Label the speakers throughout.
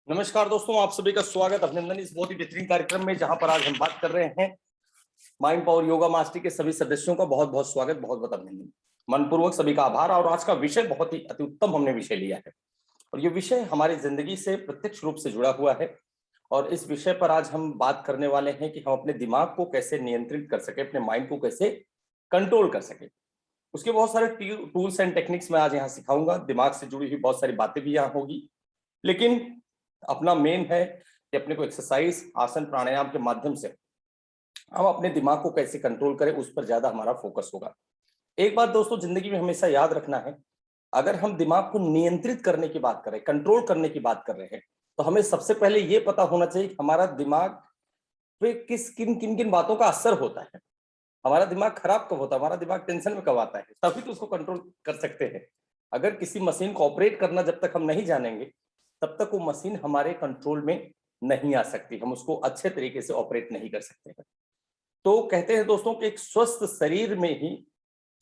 Speaker 1: नमस्कार दोस्तों, आप सभी का स्वागत अभिनंदन इस बहुत ही बेहतरीन कार्यक्रम में, जहां पर आज हम बात कर रहे हैं माइंड पावर योगा मास्टरी के सभी सदस्यों का बहुत बहुत स्वागत, बहुत बहुत अभिनंदन, मनपूर्वक सभी का आभार। और आज का विषय बहुत ही अति उत्तम हमने विषय लिया है और ये विषय हमारी जिंदगी से प्रत्यक्ष रूप से जुड़ा हुआ है। और इस विषय पर आज हम बात करने वाले हैं कि हम अपने दिमाग को कैसे नियंत्रित कर सके, अपने माइंड को कैसे कंट्रोल कर सके। उसके बहुत सारे टूल्स एंड टेक्निक्स मैं आज यहाँ सिखाऊंगा। दिमाग से जुड़ी हुई बहुत सारी बातें भी यहाँ होगी, लेकिन अपना मेन है कि अपने को एक्सरसाइज, आसन, प्राणायाम के माध्यम से हम अपने दिमाग को कैसे कंट्रोल करें, उस पर ज्यादा हमारा फोकस होगा। एक बात दोस्तों जिंदगी में हमेशा याद रखना है, अगर हम दिमाग को नियंत्रित करने की बात करें, कंट्रोल करने की बात कर रहे हैं, तो हमें सबसे पहले ये पता होना चाहिए कि हमारा दिमाग पे किन किन बातों का असर होता है। हमारा दिमाग खराब कब होता है, हमारा दिमाग टेंशन में कब आता है, तभी तो उसको कंट्रोल कर सकते हैं। अगर किसी मशीन को ऑपरेट करना जब तक हम नहीं जानेंगे, तब तक वो मशीन हमारे कंट्रोल में नहीं आ सकती, हम उसको अच्छे तरीके से ऑपरेट नहीं कर सकते हैं। तो कहते हैं दोस्तों कि एक स्वस्थ शरीर में ही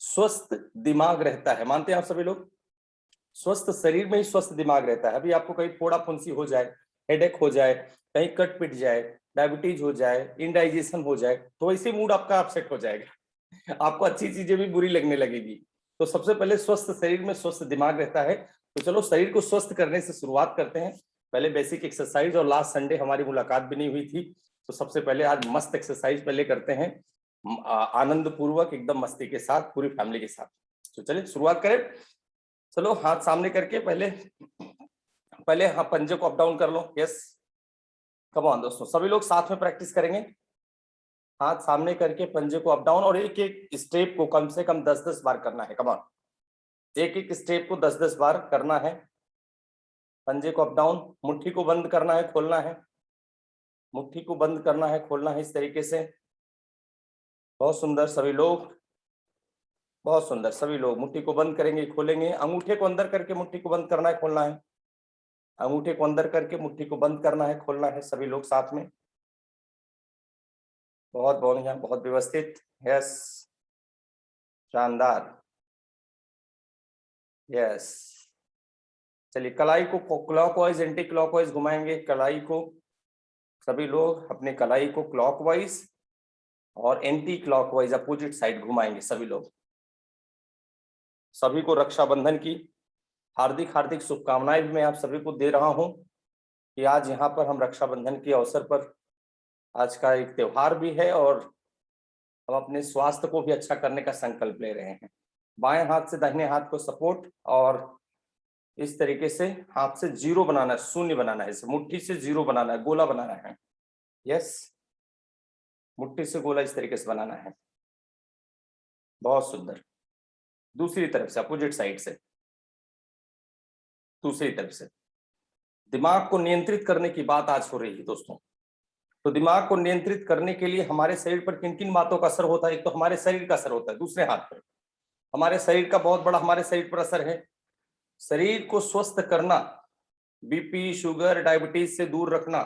Speaker 1: स्वस्थ दिमाग रहता है। मानते हैं आप सभी लोग? स्वस्थ शरीर में ही स्वस्थ दिमाग रहता है। अभी आपको कहीं फोड़ा फुंसी हो जाए, हेडेक हो जाए, कहीं कट पिट जाए, डायबिटीज हो जाए, इंडाइजेशन हो जाए, तो वैसे मूड आपका अपसेट हो जाएगा, आपको अच्छी चीजें भी बुरी लगने लगेगी। तो सबसे पहले स्वस्थ शरीर में स्वस्थ दिमाग रहता है। तो चलो शरीर को स्वस्थ करने से शुरुआत करते हैं। पहले बेसिक एक्सरसाइज, और लास्ट संडे हमारी मुलाकात भी नहीं हुई थी, तो सबसे पहले आज मस्त एक्सरसाइज पहले करते हैं, आनंद पूर्वक, एकदम मस्ती के साथ, पूरी फैमिली के साथ। तो चलिए शुरुआत करें। चलो हाथ सामने करके पहले पहले हाँ पंजे को अप डाउन कर लो। यस, कम ऑन दोस्तों, सभी लोग साथ में प्रैक्टिस करेंगे। हाथ सामने करके पंजे को अप डाउन, और एक एक स्टेप को कम से कम 10-10 बार करना है। कम ऑन, एक एक स्टेप को 10-10 बार करना है। पंजे को अप डाउन, मुट्ठी को बंद करना है, खोलना है, मुट्ठी को बंद करना है, खोलना है, इस तरीके से। बहुत सुंदर सभी लोग, बहुत सुंदर सभी लोग। मुट्ठी को बंद करेंगे, खोलेंगे, अंगूठे को अंदर करके मुट्ठी को बंद करना है, खोलना है, अंगूठे को अंदर करके मुट्ठी को बंद करना है, खोलना है, सभी लोग साथ में। बहुत बढ़िया, बहुत व्यवस्थित। यस, शानदार। यस, चलिए कलाई को क्लॉकवाइज एंटी क्लॉकवाइज घुमाएंगे। कलाई को सभी लोग अपने कलाई को क्लॉकवाइज और एंटी क्लॉकवाइज अपोजिट साइड घुमाएंगे सभी लोग। सभी को रक्षाबंधन की हार्दिक हार्दिक शुभकामनाएं भी मैं आप सभी को दे रहा हूं कि आज यहाँ पर हम रक्षाबंधन के अवसर पर, आज का एक त्योहार भी है और हम अपने स्वास्थ्य को भी अच्छा करने का संकल्प ले रहे हैं। बाएं हाथ से दाहिने हाथ को सपोर्ट, और इस तरीके से हाथ से जीरो बनाना है, शून्य बनाना है, इसे मुट्ठी से जीरो बनाना है, गोला बनाना है। यस, मुट्ठी से गोला इस तरीके से बनाना है। बहुत सुंदर। दूसरी तरफ से, अपोजिट साइड से, दूसरी तरफ से। दिमाग को नियंत्रित करने की बात आज हो रही है दोस्तों। तो दिमाग को नियंत्रित करने के लिए हमारे शरीर पर किन किन बातों का असर होता है? एक तो हमारे शरीर का असर होता है, दूसरे हाथ पर हमारे शरीर का बहुत बड़ा हमारे शरीर पर असर है। शरीर को स्वस्थ करना, बीपी, शुगर, डायबिटीज से दूर रखना,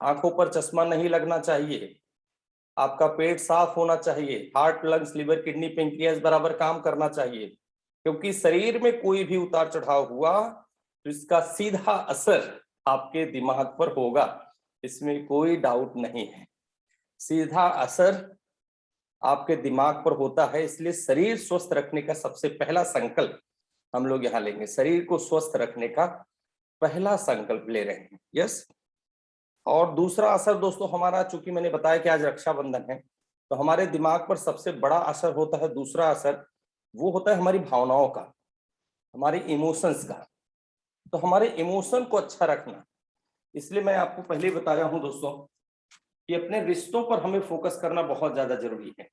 Speaker 1: आंखों पर चश्मा नहीं लगना चाहिए, आपका पेट साफ होना चाहिए, heart, lungs, liver, kidney, pancreas बराबर काम करना चाहिए। क्योंकि शरीर में कोई भी उतार चढ़ाव हुआ तो इसका सीधा असर आपके दिमाग पर होगा, इसमें कोई डाउट नहीं है। सीधा असर आपके दिमाग पर होता है। इसलिए शरीर स्वस्थ रखने का सबसे पहला संकल्प हम लोग यहाँ लेंगे। शरीर को स्वस्थ रखने का पहला संकल्प ले रहे हैं। यस, और दूसरा असर दोस्तों हमारा, चूंकि मैंने बताया कि आज रक्षाबंधन है, तो हमारे दिमाग पर सबसे बड़ा असर होता है, दूसरा असर वो होता है हमारी भावनाओं का, हमारी इमोशंस का। तो हमारे इमोशन को अच्छा रखना, इसलिए मैं आपको पहले ही बता रहा हूं दोस्तों कि अपने रिश्तों पर हमें फोकस करना बहुत ज्यादा जरूरी है।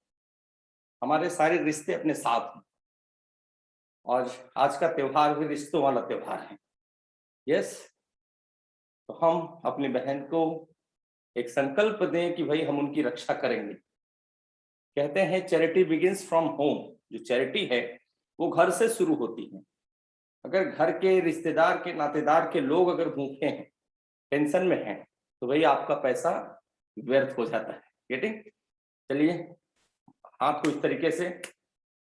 Speaker 1: हमारे सारे रिश्ते अपने साथ हैं, और आज का त्योहार भी रिश्तों वाला त्योहार है। यस, तो हम अपनी बहन को एक संकल्प दें कि भाई हम उनकी रक्षा करेंगे। कहते हैं चैरिटी बिगिंस फ्रॉम होम। जो चैरिटी है वो घर से शुरू होती है। अगर घर के रिश्तेदार के, नातेदार के लोग अगर भूखे हैं, टेंशन में हैं, तो भाई आपका पैसा व्यर्थ हो जाता है। गेटिंग? चलिए हाथ को इस तरीके से,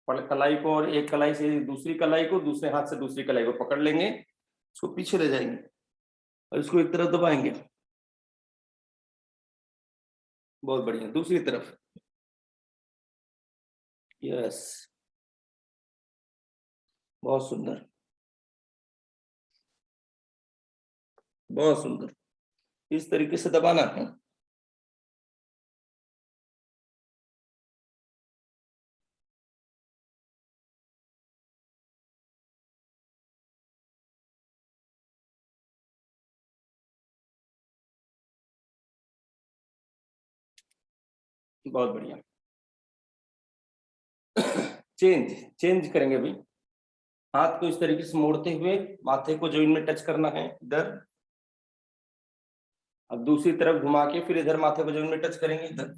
Speaker 1: कलाई को, और एक कलाई से दूसरी कलाई को, दूसरे हाथ से दूसरी कलाई को पकड़ लेंगे, उसको पीछे ले जाएंगे, और इसको एक तरफ दबाएंगे, बहुत बढ़िया, दूसरी तरफ, यस, बहुत सुंदर, बहुत सुंदर, इस तरीके से दबाना है। बहुत बढ़िया। चेंज चेंज करेंगे अभी, हाथ को इस तरीके से मोड़ते हुए माथे को जमीन में टच करना है इधर, अब दूसरी तरफ घुमा के फिर इधर माथे को जमीन में टच करेंगे इधर,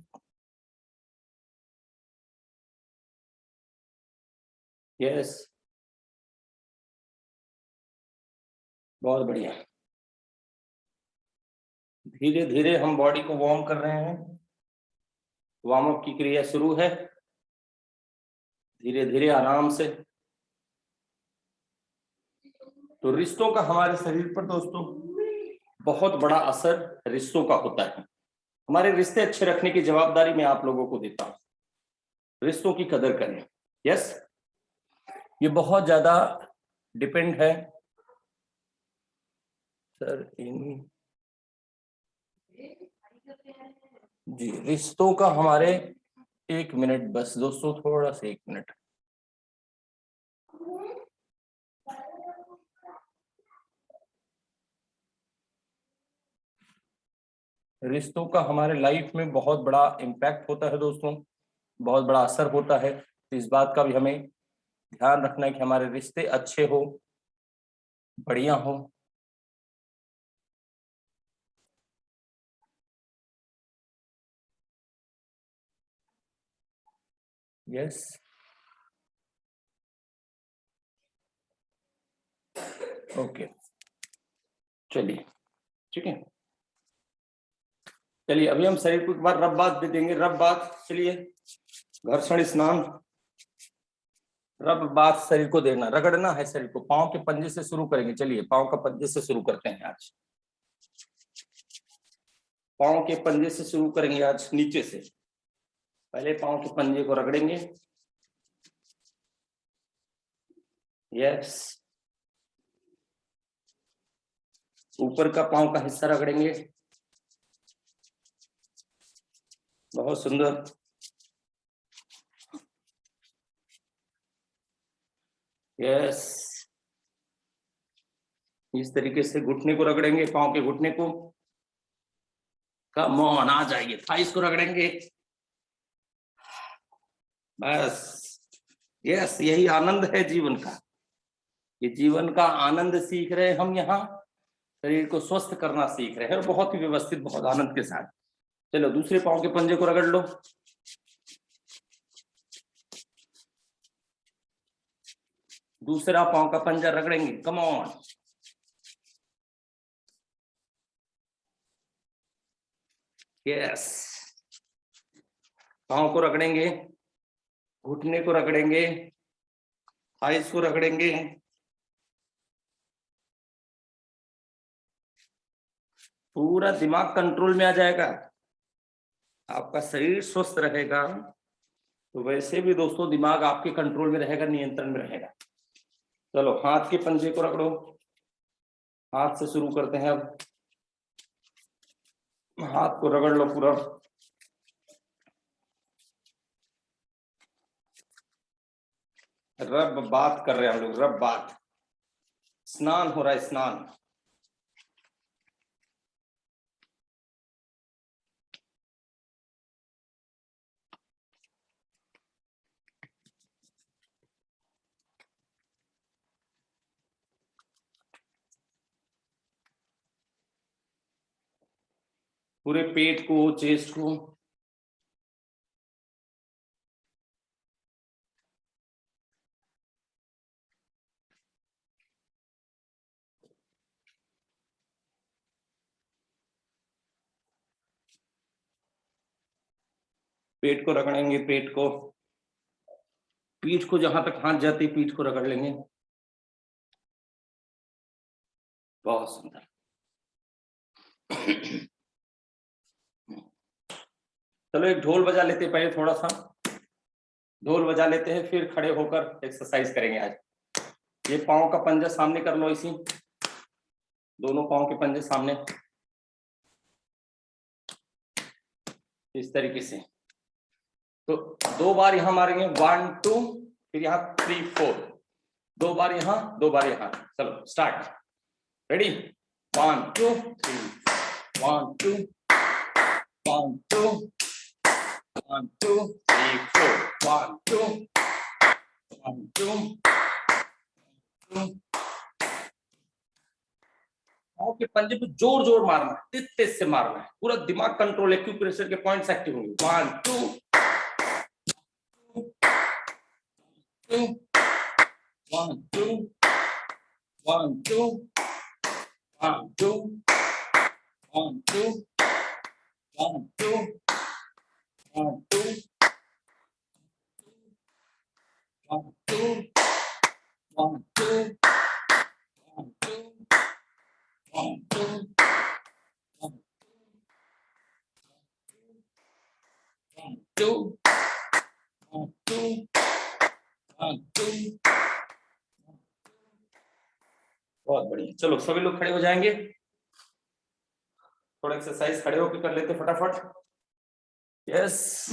Speaker 1: यस, बहुत बढ़िया। धीरे धीरे हम बॉडी को वार्म कर रहे हैं, वार्म अप की क्रिया शुरू है, धीरे धीरे आराम से। तो रिश्तों का हमारे शरीर पर दोस्तों बहुत बड़ा असर रिश्तों का होता है। हमारे रिश्ते अच्छे रखने की जवाबदारी मैं आप लोगों को देता हूं, रिश्तों की कदर करें, यस। ये बहुत ज्यादा डिपेंड है सर इन जी, रिश्तों का हमारे, एक मिनट बस दोस्तों, थोड़ा सा एक मिनट, रिश्तों का हमारे लाइफ में बहुत बड़ा इम्पैक्ट होता है दोस्तों, बहुत बड़ा असर होता है। तो इस बात का भी हमें ध्यान रखना है कि हमारे रिश्ते अच्छे हो, बढ़िया हो। यस, ओके, चलिए, ठीक है। चलिए अभी हम शरीर को एक बार रब बात दे देंगे, रब बात, चलिए, घर्षण स्नान, रब बात शरीर को देना, रगड़ना है शरीर को, पांव के पंजे से शुरू करेंगे। चलिए पांव का पंजे से शुरू करते हैं आज, पांव के पंजे से शुरू करेंगे आज, नीचे से पहले पांव के पंजे को रगड़ेंगे, यस, ऊपर का पांव का हिस्सा रगड़ेंगे, बहुत सुंदर, यस, इस तरीके से घुटने को रगड़ेंगे, पांव के घुटने को, कम ऑन, आ जाइए, थाइस को रगड़ेंगे, बस, यस, यही आनंद है जीवन का, ये जीवन का आनंद सीख रहे हैं हम यहाँ, शरीर को स्वस्थ करना सीख रहे हैं, और बहुत ही व्यवस्थित, बहुत आनंद के साथ। चलो दूसरे पांव के पंजे को रगड़ लो, दूसरा पांव का पंजा रगड़ेंगे, कम ऑन, यस, पांव को रगड़ेंगे, घुटने को रगड़ेंगे, थाइस को रगड़ेंगे, पूरा दिमाग कंट्रोल में आ जाएगा, आपका शरीर स्वस्थ रहेगा तो वैसे भी दोस्तों दिमाग आपके कंट्रोल में रहेगा, नियंत्रण में रहेगा। चलो हाथ के पंजे को रगड़ो, हाथ से शुरू करते हैं अब, हाथ को रगड़ लो पूरा, रब बात कर रहे हैं हम लोग, रब बात, स्नान हो रहा है, स्नान, पूरे पेट को, चेस्ट को, पेट को रगड़ेंगे, पेट को, पीठ को, जहां तक हाथ जाती पीठ को रगड़ लेंगे, बहुत सुंदर, चलो एक ढोल बजा लेते हैं पहले, थोड़ा सा ढोल बजा लेते हैं, फिर खड़े होकर एक्सरसाइज करेंगे आज। ये पाँव का पंजा सामने कर लो, इसी दोनों पाँव के पंजे सामने, इस तरीके से। तो 2 बार यहां मारेंगे, 1 2, फिर यहाँ 3 4, 2 बार यहां 2 बार यहां। चलो स्टार्ट, रेडी, 1 2 3, 1 2 1 2 1 2 3 4, 1 2 1 2 2। पाँव के पंजे पे जोर जोर मारना है, तेज तेज से मारना है, पूरा दिमाग कंट्रोल, एक्यूप्रेशर के पॉइंट्स एक्टिव होंगे। 1 2 2 1 2 1 2 1 2 1 2 1 2 1 2 1 2 1 2 1 2 1 2 1 2 1 2 1 2। बहुत बढ़िया, चलो सभी लोग खड़े हो जाएंगे, थोड़ा एक्सरसाइज खड़े होकर कर लेते फटाफट। यस,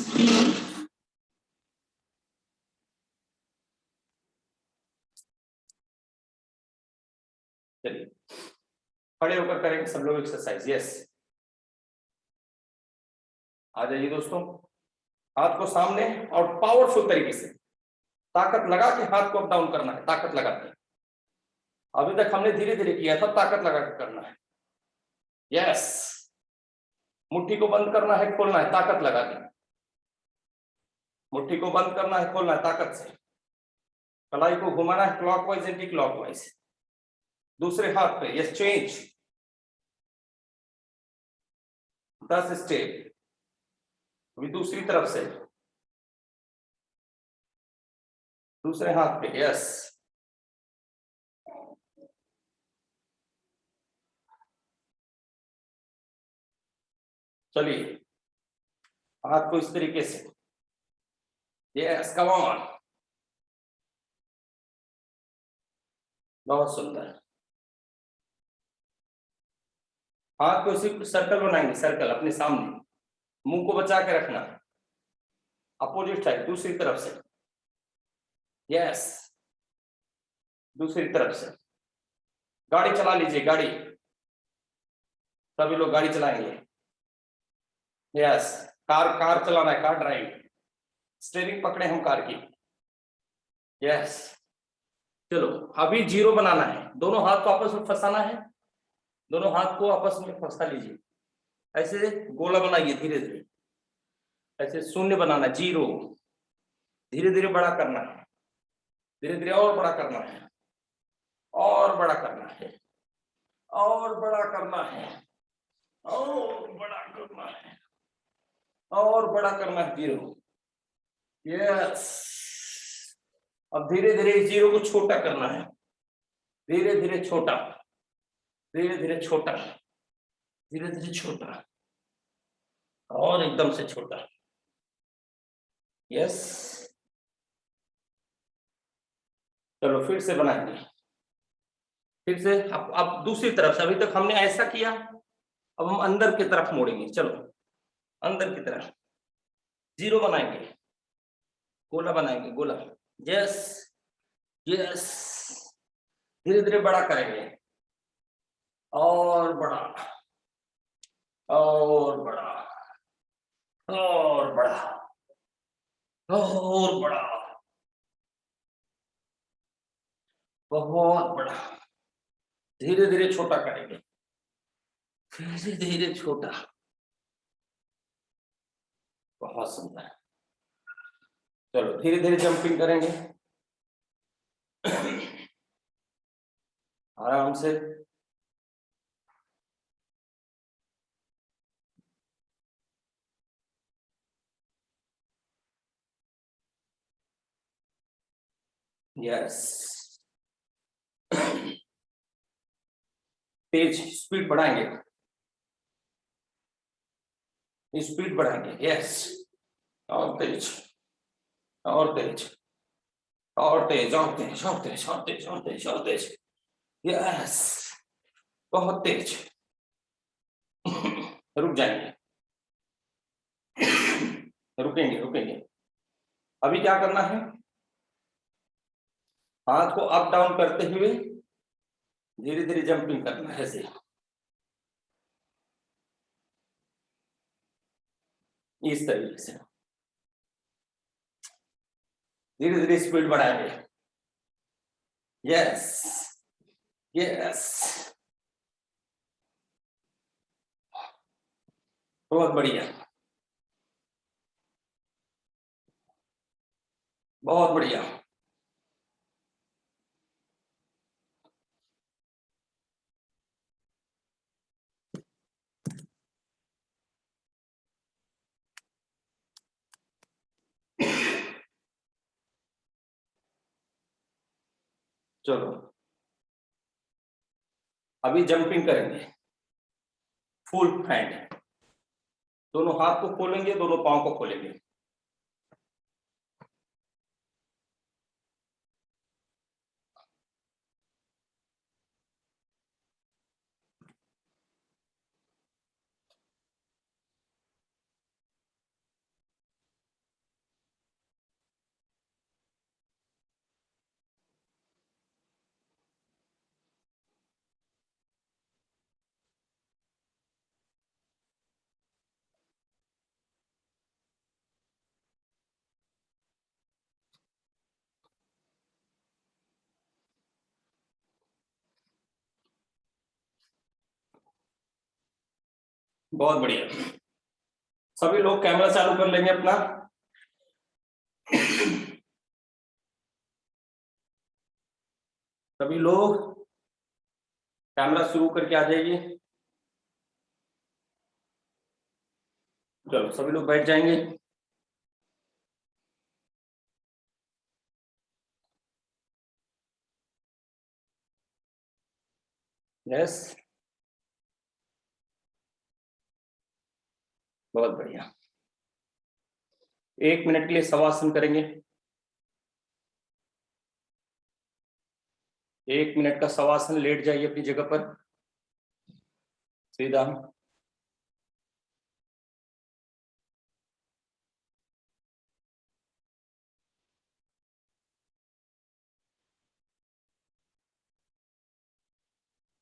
Speaker 1: चलिए खड़े होकर करेंगे सब लोग एक्सरसाइज। यस, आ जाइए दोस्तों, हाथ को सामने और पावरफुल तरीके से ताकत लगा के हाथ को अप डाउन करना है, ताकत लगा के। अभी तक हमने धीरे धीरे किया था, ताकत लगा के करना है। यस, मुट्ठी को बंद करना है, खोलना है ताकत लगा के, मुट्ठी को बंद करना है, खोलना है ताकत से। कलाई को घुमाना है क्लॉकवाइज एंटी क्लॉकवाइज। दूसरे हाथ पे यस, चेंज 10 स्टेप। अभी दूसरी तरफ से, दूसरे हाथ पे यस। चलिए हाथ को इस तरीके से, यस कम ऑन, बहुत सुंदर। हाथ को इसी सर्कल बनाएंगे, सर्कल अपने सामने, मुंह को बचा के रखना, अपोजिट साइड दूसरी तरफ से। यस, दूसरी तरफ से। गाड़ी चला लीजिए, गाड़ी, सभी लोग गाड़ी चलाएंगे। यस, कार चलाना है, कार ड्राइव, स्टीयरिंग पकड़े हम कार की। यस, चलो अभी जीरो बनाना है, दोनों हाथ को आपस में फंसाना है, दोनों हाथ को आपस में फंसा लीजिए, ऐसे गोला बनाइए धीरे धीरे, ऐसे शून्य बनाना, जीरो, धीरे धीरे बड़ा करना है, धीरे धीरे और बड़ा करना है, और बड़ा करना है, और बड़ा करना है, और बड़ा करना है, और बड़ा करना है, जीरो। यस, अब धीरे धीरे इस जीरो को छोटा करना है, धीरे धीरे छोटा, धीरे धीरे छोटा, धीरे धीरे छोटा, और एकदम से छोटा। यस, चलो फिर से बनाएंगे, फिर से। अब दूसरी तरफ से, अभी तक हमने ऐसा किया, अब हम अंदर की तरफ मोड़ेंगे। चलो अंदर की तरफ जीरो बनाएंगे, गोला बनाएंगे, गोला। यस यस, धीरे धीरे बड़ा करेंगे, और बड़ा, और बड़ा, और बड़ा, और बड़ा, बहुत बड़ा। धीरे धीरे छोटा करेंगे, धीरे धीरे छोटा, बहुत सुंदर। चलो धीरे धीरे जंपिंग करेंगे, आराम से। यस, तेज स्पीड बढ़ाएंगे, स्पीड बढ़ाएंगे, यस, और तेज, और तेज, और तेज, और तेज, और तेज, और तेज, और तेज, और तेज, यस, बहुत तेज। रुक जाएंगे, रुकेंगे, रुकेंगे। अभी क्या करना है, हाथ को अप डाउन करते हुए धीरे धीरे जंपिंग करना है, ऐसे इस तरीके से धीरे धीरे स्पीड बढ़ाएंगे, यस, यस, बहुत बढ़िया, बहुत बढ़िया। चलो अभी जंपिंग करेंगे, फुल हैंड, दोनों हाथ को खोलेंगे, दोनों पांव को खोलेंगे, बहुत बढ़िया। सभी लोग कैमरा चालू कर लेंगे अपना, सभी लोग कैमरा शुरू करके आ जाइए। चलो सभी लोग बैठ जाएंगे, यस, बहुत बढ़िया। 1 मिनट के लिए शवासन करेंगे, 1 मिनट का शवासन, लेट जाइए अपनी जगह पर सीधा,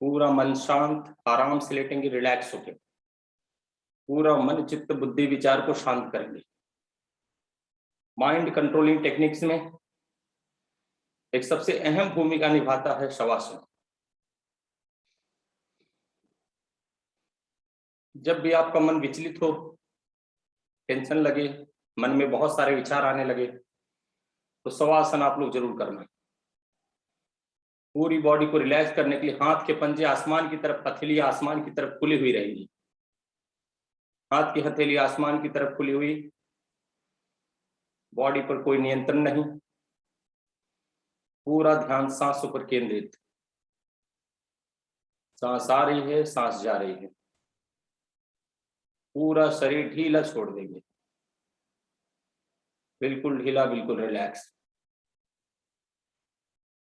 Speaker 1: पूरा मन शांत, आराम से लेटेंगे, रिलैक्स होके, पूरा मन चित्त बुद्धि विचार को शांत करेंगे। माइंड कंट्रोलिंग टेक्निक्स में एक सबसे अहम भूमिका निभाता है शवासन। जब भी आपका मन विचलित हो, टेंशन लगे, मन में बहुत सारे विचार आने लगे, तो शवासन आप लोग जरूर करना। पूरी बॉडी को रिलैक्स करने के लिए हाथ के पंजे आसमान की तरफ, हथेली आसमान की तरफ खुली हुई रहेंगी, हाथ की हथेली आसमान की तरफ खुली हुई, बॉडी पर कोई नियंत्रण नहीं, पूरा ध्यान सांसों पर केंद्रित, सांस आ रही है, सांस जा रही है, पूरा शरीर ढीला छोड़ देंगे, बिल्कुल ढीला, बिल्कुल रिलैक्स,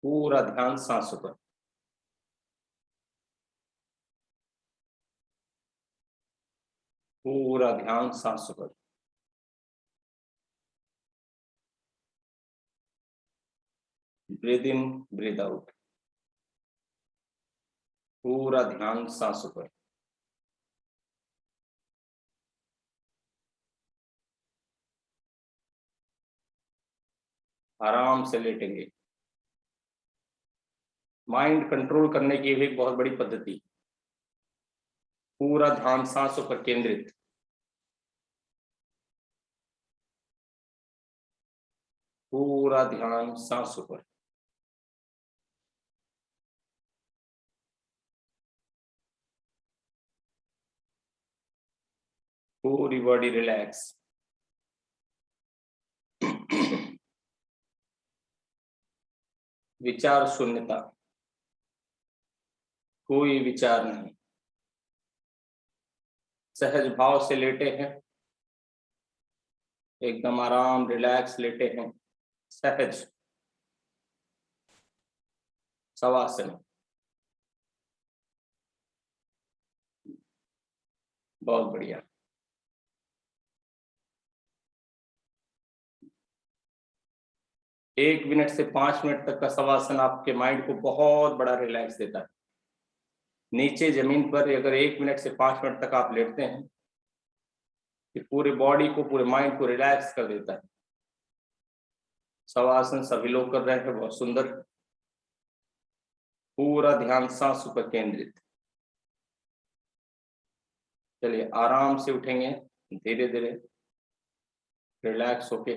Speaker 1: पूरा ध्यान सांसों पर, पूरा ध्यान सांसों पर, ब्रीद इन, ब्रीद आउट, पूरा ध्यान सांसों पर, आराम से लेटेंगे। माइंड कंट्रोल करने की भी एक बहुत बड़ी पद्धति, पूरा ध्यान सांसों पर केंद्रित, पूरा ध्यान सांसों पर, पूरी बॉडी रिलैक्स, विचार शून्यता, कोई विचार नहीं, सहज भाव से लेटे हैं, एकदम आराम रिलैक्स लेटे हैं, सहज शवासन। बहुत बढ़िया। एक मिनट से 5 मिनट तक का शवासन आपके माइंड को बहुत बड़ा रिलैक्स देता है। नीचे जमीन पर अगर 1 मिनट से 5 मिनट तक आप लेटते हैं, कि पूरे बॉडी को, पूरे माइंड को रिलैक्स कर देता है। शवासन सभी लोग कर रहे हैं, बहुत सुंदर। पूरा ध्यान सांस पर केंद्रित। चलिए आराम से उठेंगे, धीरे धीरे रिलैक्स होके।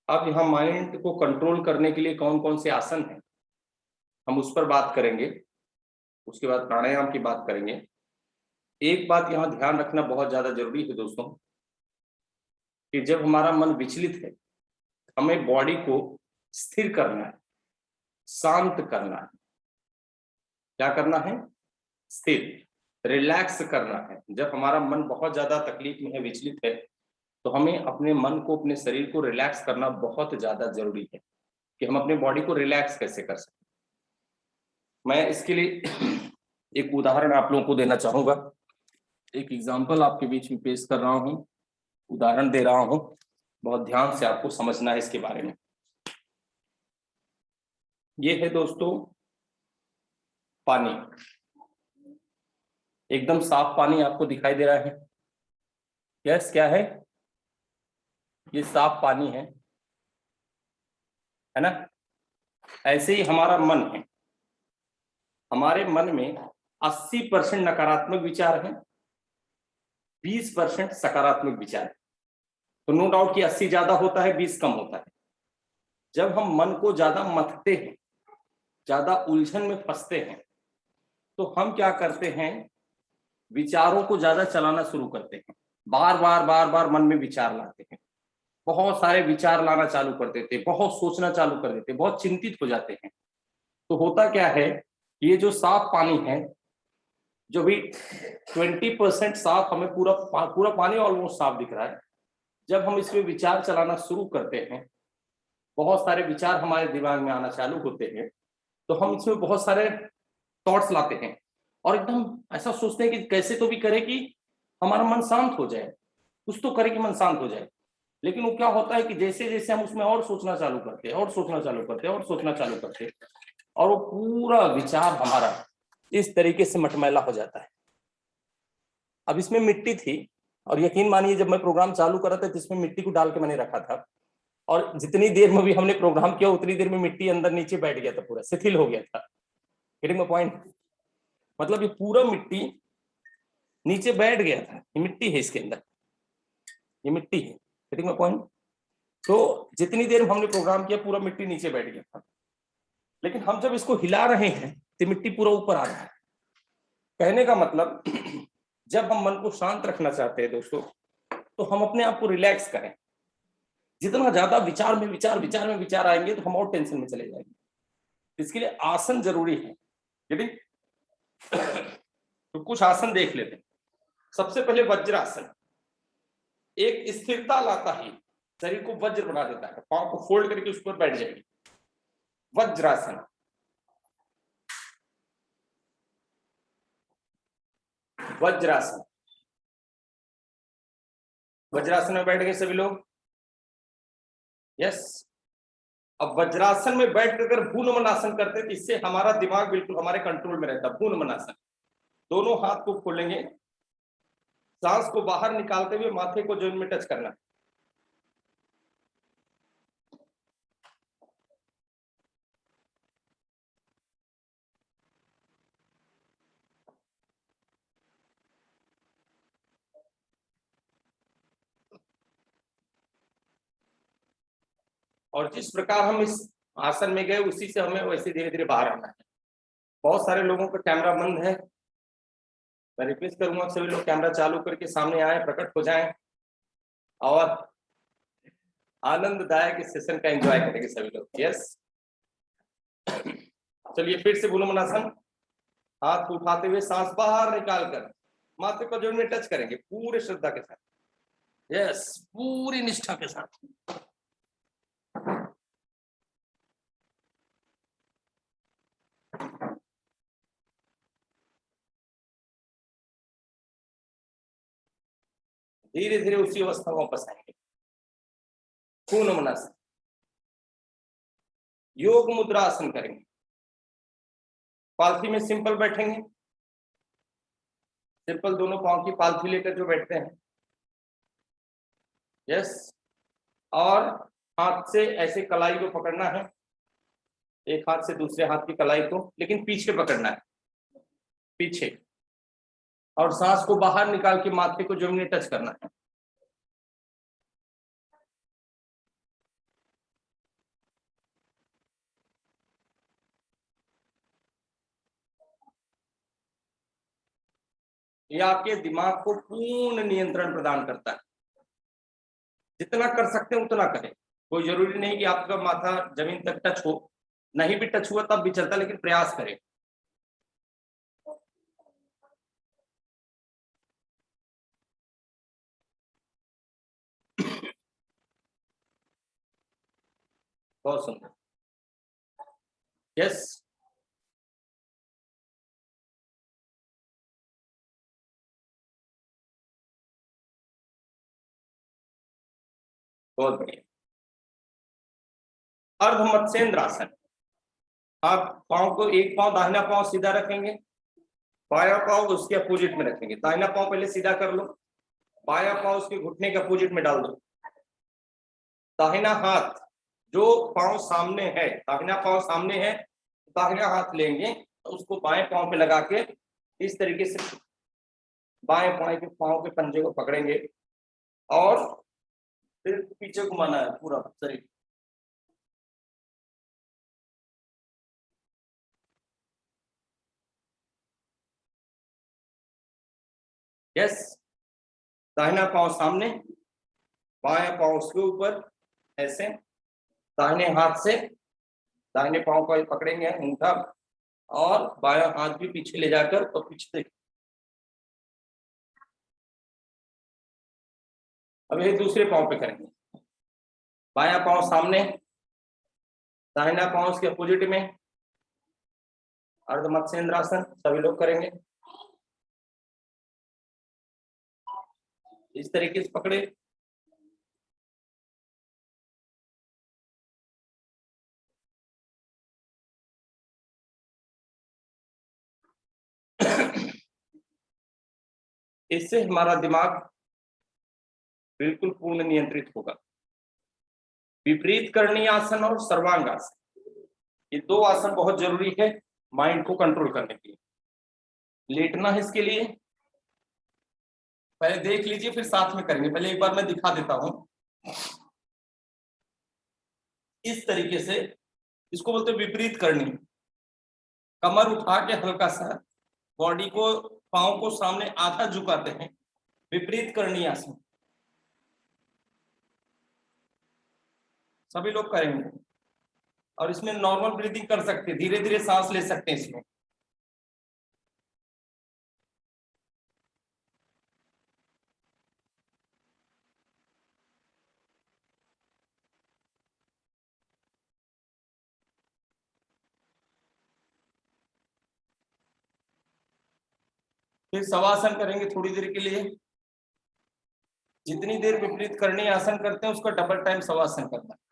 Speaker 1: अब यहाँ माइंड को कंट्रोल करने के लिए कौन कौन से आसन हैं, हम उस पर बात करेंगे। उसके बाद प्राणायाम की बात करेंगे। एक बात यहाँ ध्यान रखना बहुत ज्यादा जरूरी है दोस्तों, कि जब हमारा मन विचलित है, हमें बॉडी को स्थिर करना है, शांत करना है। क्या करना है? स्थिर, रिलैक्स करना है। जब हमारा मन बहुत ज्यादा तकलीफ में है, विचलित है, तो हमें अपने मन को, अपने शरीर को रिलैक्स करना बहुत ज्यादा जरूरी है। कि हम अपने बॉडी को रिलैक्स कैसे कर सकते। मैं इसके लिए एक उदाहरण आप लोगों को देना चाहूंगा। एक एग्जांपल आपके बीच में पेश कर रहा हूं, उदाहरण दे रहा हूं। बहुत ध्यान से आपको समझना है इसके बारे में। ये है दोस्तों पानी, एकदम साफ पानी आपको दिखाई दे रहा है। यस, क्या है? ये साफ पानी है ना? ऐसे ही हमारा मन है। हमारे मन में 80% नकारात्मक विचार हैं, 20% सकारात्मक विचार है। तो नो डाउट कि 80 ज्यादा होता है, 20 कम होता है। जब हम मन को ज्यादा मथते हैं, ज्यादा उलझन में फंसते हैं, तो हम क्या करते हैं? विचारों को ज्यादा चलाना शुरू करते हैं। बार बार मन में विचार लाते हैं, बहुत सारे विचार लाना चालू कर देते हैं, बहुत सोचना चालू कर देते हैं, बहुत चिंतित हो जाते हैं। तो होता क्या है? ये जो साफ पानी है, जो भी 20% साफ, हमें पूरा पानी ऑलमोस्ट साफ दिख रहा है। जब हम इसमें विचार चलाना शुरू करते हैं, बहुत सारे विचार हमारे दिमाग में आना चालू होते हैं, तो हम इसमें बहुत सारे थॉट्स लाते हैं और एकदम ऐसा सोचते हैं कि कैसे तो भी करे कि हमारा मन शांत हो जाए, कुछ तो करे कि मन शांत हो जाए। लेकिन वो क्या होता है कि जैसे जैसे हम उसमें और सोचना चालू करते हैं, और सोचना चालू करते हैं, और सोचना चालू करते हैं, और वो पूरा विचार हमारा इस तरीके से मटमैला हो जाता है। अब इसमें मिट्टी थी, और यकीन मानिए जब मैं प्रोग्राम चालू कर रहा था तो इसमें मिट्टी को डाल के मैंने रखा था, और जितनी देर में भी हमने प्रोग्राम किया उतनी देर में मिट्टी अंदर नीचे बैठ गया था, पूरा शिथिल हो गया था। Getting my point? मतलब ये पूरा मिट्टी नीचे बैठ गया था। ये मिट्टी है, इसके अंदर ये मिट्टी है। Getting my point? तो जितनी देर में हमने प्रोग्राम किया पूरा मिट्टी नीचे बैठ गया था, लेकिन हम जब इसको हिला रहे हैं तो मिट्टी पूरा ऊपर आ रहा है। कहने का मतलब जब हम मन को शांत रखना चाहते हैं दोस्तों, तो हम अपने आप को रिलैक्स करें। जितना ज्यादा विचार में विचार आएंगे तो हम और टेंशन में चले जाएंगे। इसके लिए आसन जरूरी है। यदि तो कुछ आसन देख लेते हैं। सबसे पहले वज्रासन, एक स्थिरता लाता ही शरीर को वज्र बना देता है। पांव को फोल्ड करके उस पर बैठ जाएंगे। वज्रासन, वज्रासन। वज्रासन में बैठ गए सभी लोग? यस। अब वज्रासन में बैठ कर भूनमनासन करते हैं, इससे हमारा दिमाग बिल्कुल हमारे कंट्रोल में रहता है। भूनमनासन, दोनों हाथ को खोलेंगे, सांस को बाहर निकालते हुए माथे को जमीन में टच करना। और जिस प्रकार हम इस आसन में गए उसी से हमें वैसे धीरे धीरे बाहर आना है। बहुत सारे लोगों का कैमरा बंद है, मैं रिक्वेस्ट करूंगा सभी लोग कैमरा चालू करके सामने आए, प्रकट हो जाएं और आनंददायक इस सेशन का एंजॉय करेंगे सभी लोग। यस, चलिए फिर से भूनमनासन। हाथ को उठाते हुए सांस बाहर निकालकर माथे को जोड़ने टच करेंगे पूरे श्रद्धा के साथ, यस, पूरी निष्ठा के साथ। धीरे धीरे उसी अवस्था में वापस आएंगे। पूर्ण मनासन, योग मुद्रा आसन करेंगे। पालथी में सिंपल बैठेंगे, सिंपल दोनों पांव की पालथी लेकर जो बैठते हैं, यस। और हाथ से ऐसे कलाई को पकड़ना है, एक हाथ से दूसरे हाथ की कलाई को, लेकिन पीछे पकड़ना है, पीछे। और सांस को बाहर निकाल के माथे को जमीन में टच करना है। ये आपके दिमाग को पूर्ण नियंत्रण प्रदान करता है। जितना कर सकते हैं उतना करें। कोई जरूरी नहीं कि आपका माथा जमीन तक टच हो, नहीं भी टच हुआ तब भी चलता, लेकिन प्रयास करें। बहुत सुंदर, यस। बहुत बढ़िया। अर्ध मत्स्येंद्र आसन। आप पांव को, एक पांव दाहिना पांव सीधा रखेंगे, बाया पांव उसके अपोजिट में रखेंगे। दाहिना पांव पहले सीधा कर लो, बाया पांव उसके घुटने के अपोजिट में डाल दो। दाहिना हाथ, जो पांव सामने है, दाहिना पांव सामने है, दाहिना हाथ लेंगे तो उसको बाएं पांव पे लगा के इस तरीके से बाएं पांव के पंजे को पकड़ेंगे और फिर पीछे घुमाना है पूरा शरीर। यस, दाहिना पांव सामने, बाएं पांव उसके ऊपर, ऐसे दाहिने हाथ से दाहिने पांव को पकड़ेंगे अंगूठा, और बायां हाथ भी पीछे ले जाकर और पीछे देख। अब ये दूसरे पांव पे करेंगे। बायां पांव सामने, दाहिना पांव उसके अपोजिट में, अर्ध मत्स्येंद्रासन सभी लोग करेंगे। इस तरीके से पकड़े। इससे हमारा दिमाग बिल्कुल पूर्ण नियंत्रित होगा। विपरीत करणी आसन और सर्वांग आसन, ये दो आसन बहुत जरूरी है माइंड को कंट्रोल करने के लिए। लेटना है इसके लिए, पहले देख लीजिए फिर साथ में करेंगे। पहले एक बार मैं दिखा देता हूं। इस तरीके से, इसको बोलते हैं विपरीत करनी। कमर उठा के हल्का सा बॉडी को, पांव को सामने आधा झुकाते हैं, विपरीत करनी आसन। सभी लोग करेंगे और इसमें नॉर्मल ब्रीदिंग कर सकते हैं, धीरे धीरे सांस ले सकते हैं इसमें। फिर शवासन करेंगे थोड़ी देर के लिए। जितनी देर विपरीत करनी आसन करते हैं उसका डबल टाइम शवासन करना है।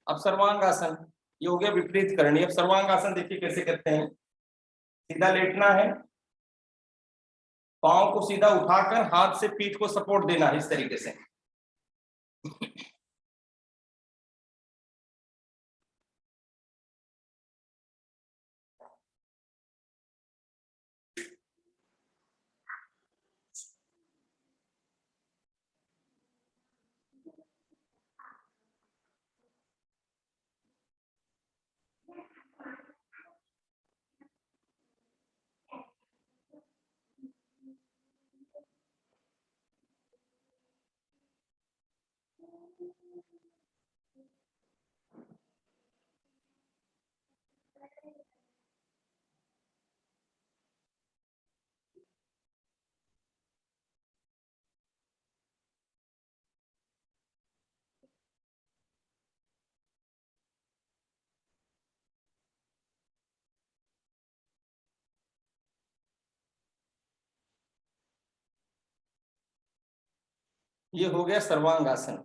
Speaker 1: अब सर्वांग आसन, ये हो गया विपरीत करनी। अब सर्वांग आसन देखिए कैसे करते हैं। सीधा लेटना है, पांव को सीधा उठाकर हाथ से पीठ को सपोर्ट देना है इस तरीके से। ये हो गया सर्वांगासन।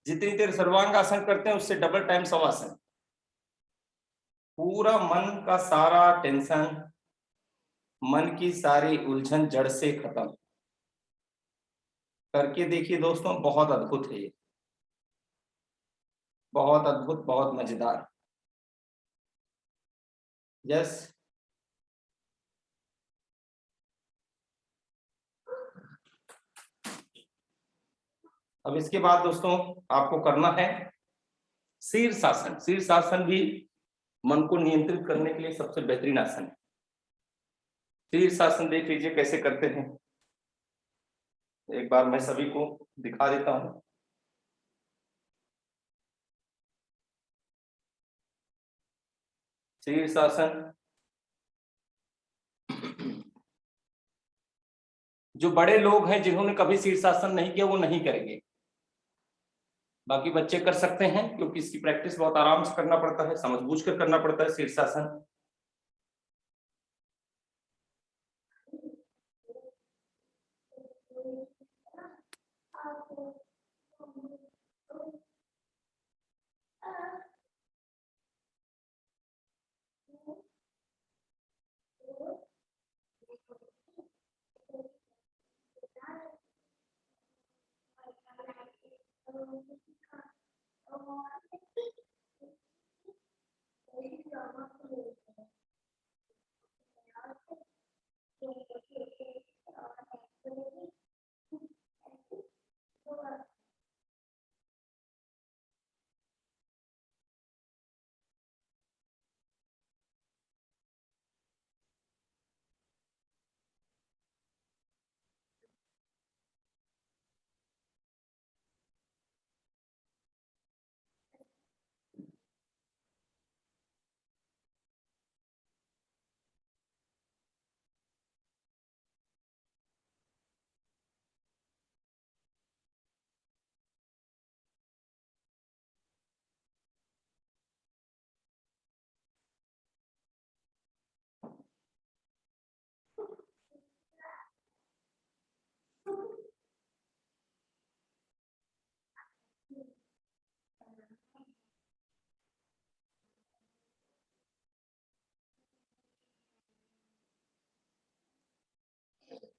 Speaker 1: जितनी देर सर्वांगासन करते हैं उससे डबल टाइम शवासन। पूरा मन का सारा टेंशन, मन की सारी उलझन जड़ से खत्म करके देखिए दोस्तों, बहुत अद्भुत है ये, बहुत अद्भुत, बहुत मजेदार। यस, अब इसके बाद दोस्तों आपको करना है शीर्षासन। शीर्षासन भी मन को नियंत्रित करने के लिए सबसे बेहतरीन आसन है। शीर्षासन देख लीजिए कैसे करते हैं, एक बार मैं सभी को दिखा देता हूं। शीर्षासन, जो बड़े लोग हैं जिन्होंने कभी शीर्षासन नहीं किया वो नहीं करेंगे, बाकी बच्चे कर सकते हैं, क्योंकि इसकी प्रैक्टिस बहुत आराम से करना पड़ता है, समझबूझ कर करना पड़ता है शीर्षासन।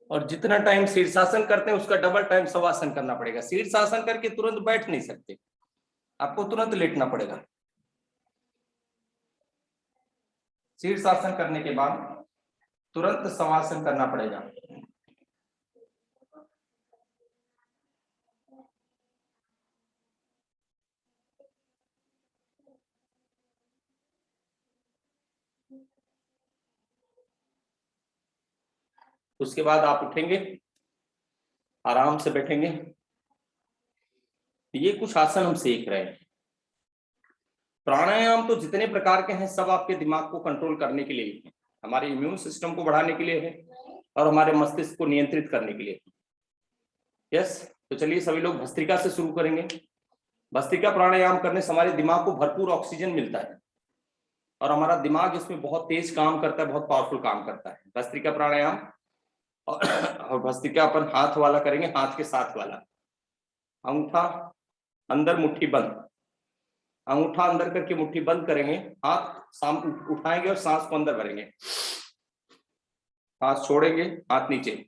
Speaker 1: और जितना टाइम शीर्षासन करते हैं उसका डबल टाइम शवासन करना पड़ेगा। शीर्षासन करके तुरंत बैठ नहीं सकते, आपको तुरंत लेटना पड़ेगा। शीर्षासन करने के बाद तुरंत शवासन करना पड़ेगा। उसके बाद आप उठेंगे, आराम से बैठेंगे। ये कुछ आसन हम सीख रहे हैं। प्राणायाम तो जितने प्रकार के हैं सब आपके दिमाग को कंट्रोल करने के लिए है, हमारे इम्यून सिस्टम को बढ़ाने के लिए है और हमारे मस्तिष्क को नियंत्रित करने के लिए है। यस, तो चलिए सभी लोग भस्त्रिका से शुरू करेंगे। भस्त्रिका प्राणायाम करने से हमारे दिमाग को भरपूर ऑक्सीजन मिलता है और हमारा दिमाग इसमें बहुत तेज काम करता है, बहुत पावरफुल काम करता है भस्त्रिका प्राणायाम। और भस्त्रिका अपन हाथ वाला करेंगे, हाथ के साथ वाला। अंगूठा अंदर, मुट्ठी बंद। अंगूठा अंदर करके मुट्ठी बंद करेंगे, हाथ सामने उठाएंगे और सांस को अंदर भरेंगे। हाथ छोड़ेंगे, हाथ नीचे।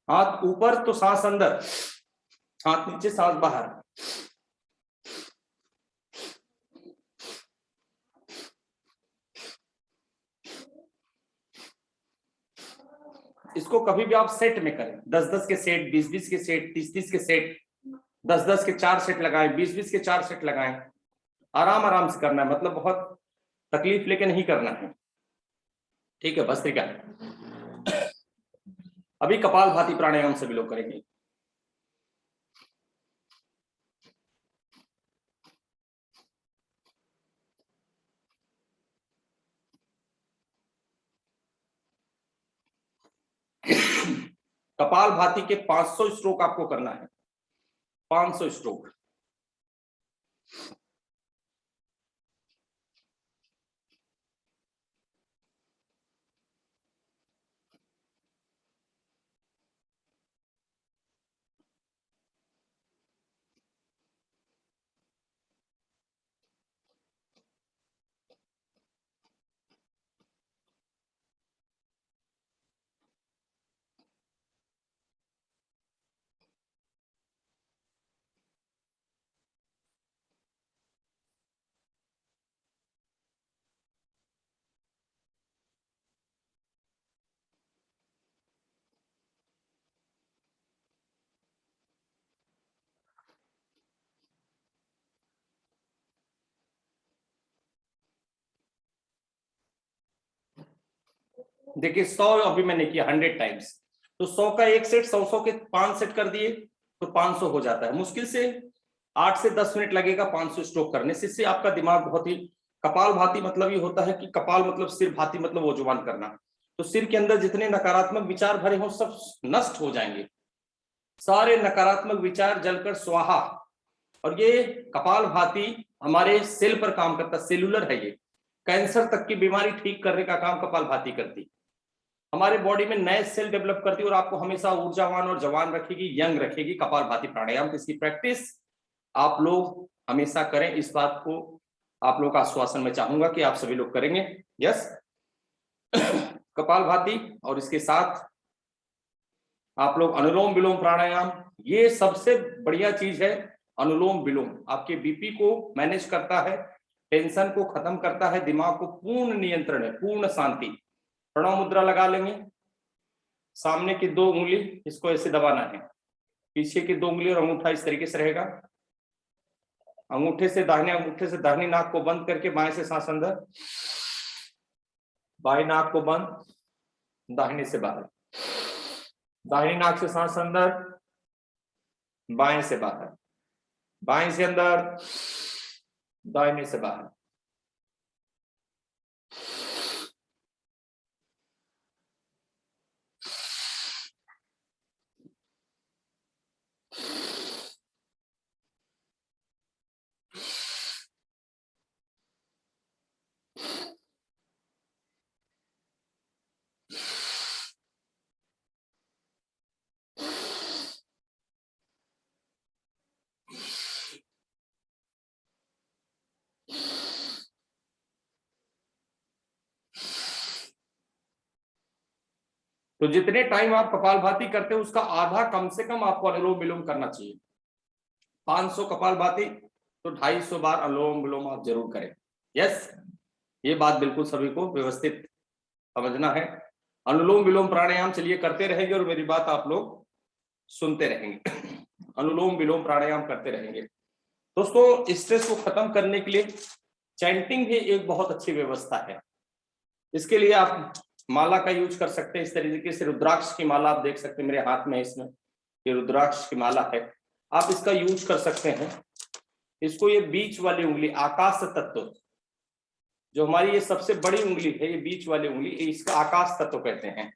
Speaker 1: हाथ ऊपर तो सांस अंदर, हाथ नीचे सांस बाहर। इसको कभी भी आप सेट में करें, 10-10 के सेट, 20-20 के सेट, 30-30 के सेट, 10-10 के 4 सेट लगाएं, 20-20 के 4 सेट लगाएं। आराम आराम से करना है, मतलब बहुत तकलीफ लेके नहीं करना है, ठीक है। भस्त्रिका। अभी कपालभाति प्राणायाम सभी लोग करेंगे। कपालभाति के 500 स्ट्रोक आपको करना है, 500 स्ट्रोक। देखिए 100 अभी मैंने किया 100 टाइम्स, तो 100 का एक सेट, 100 के 5 सेट कर दिए तो 500 हो जाता है। मुश्किल से 8 से 10 मिनट लगेगा 500 स्ट्रोक करने से। इससे आपका दिमाग बहुत ही, कपालभाति मतलब ये होता है कि कपाल मतलब सिर, भाती मतलब वजूमान करना, तो सिर के अंदर जितने नकारात्मक विचार भरे हो सब नष्ट हो जाएंगे, सारे नकारात्मक विचार जलकर स्वाहा। और ये कपालभाति हमारे सेल पर काम करता, सेलुलर है ये, कैंसर तक की बीमारी ठीक करने का काम कपालभाति करती, हमारे बॉडी में नए सेल डेवलप करती और आपको हमेशा ऊर्जावान और जवान रखेगी, यंग रखेगी। कपालभाति प्राणायाम, इसकी प्रैक्टिस आप लोग हमेशा करें, इस बात को आप लोग का आश्वासन मैं चाहूंगा कि आप सभी लोग करेंगे। यस। कपालभाति और इसके साथ आप लोग अनुलोम विलोम प्राणायाम, ये सबसे बढ़िया चीज है। अनुलोम विलोम आपके बीपी को मैनेज करता है, टेंशन को खत्म करता है, दिमाग को पूर्ण नियंत्रण है, पूर्ण शांति। प्रणव मुद्रा लगा लेंगे, सामने की 2 उंगली इसको ऐसे दबाना है, पीछे की 2 उंगली और अंगूठा इस तरीके से रहेगा। अंगूठे से दाहिनी नाक को बंद करके बाएं से सांस अंदर, बाएं नाक को बंद, दाहिने से बाहर, दाहिनी नाक से सांस अंदर, बाएं से बाहर, बाएं से अंदर, दाहिने से बाहर। तो जितने टाइम आप कपालभाति करते हैं उसका आधा कम से कम आपको अनुलोम विलोम करना चाहिए। 500 कपालभाति तो 250 बार अनुलोम विलोम आप जरूर करें। यस, ये बात बिल्कुल सभी को व्यवस्थित समझना है। अनुलोम विलोम प्राणायाम चलिए करते रहेंगे और मेरी बात आप लोग सुनते रहेंगे। अनुलोम विलोम प्राणायाम करते रहेंगे। दोस्तों, स्ट्रेस को खत्म करने के लिए चैंटिंग भी एक बहुत अच्छी व्यवस्था है। इसके लिए आप माला का यूज कर सकते हैं। इस तरीके से रुद्राक्ष की माला आप देख सकते हैं मेरे हाथ में, इसमें ये रुद्राक्ष की माला है, आप इसका यूज कर सकते हैं। इसको ये बीच वाली उंगली, आकाश तत्व, जो हमारी ये सबसे बड़ी उंगली है, ये बीच वाली उंगली, इसका आकाश तत्व कहते हैं।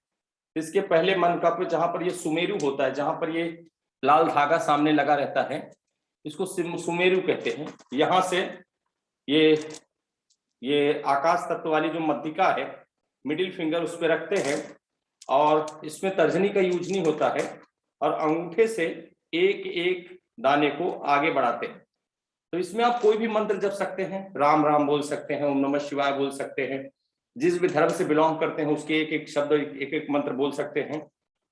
Speaker 1: इसके पहले मन का पे जहां पर ये सुमेरु होता है, जहां पर ये लाल धागा सामने लगा रहता है, इसको सुमेरु कहते हैं। यहां से ये आकाश तत्व वाली जो मध्यिका है, मिडिल फिंगर उस पर रखते हैं और इसमें तर्जनी का यूज नहीं होता है, और अंगूठे से एक एक दाने को आगे बढ़ाते हैं। तो इसमें आप कोई भी मंत्र जप सकते हैं, राम राम बोल सकते हैं, ओम नमः शिवाय बोल सकते हैं, जिस भी धर्म से बिलोंग करते हैं उसके एक एक शब्द, एक एक मंत्र बोल सकते हैं,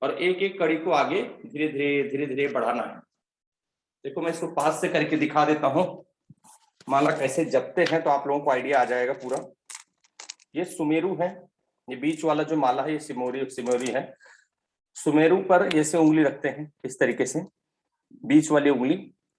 Speaker 1: और एक एक कड़ी को आगे धीरे धीरे धीरे बढ़ाना है। देखो मैं इसको पास से करके दिखा देता हूँ, माला कैसे जपते हैं, तो आप लोगों को आइडिया आ जाएगा पूरा। ये सुमेरु है, ये बीच वाला जो माला है ये सिमोरी है। सुमेरु पर ऐसे उंगली रखते हैं इस तरीके से, बीच वाली उंगली,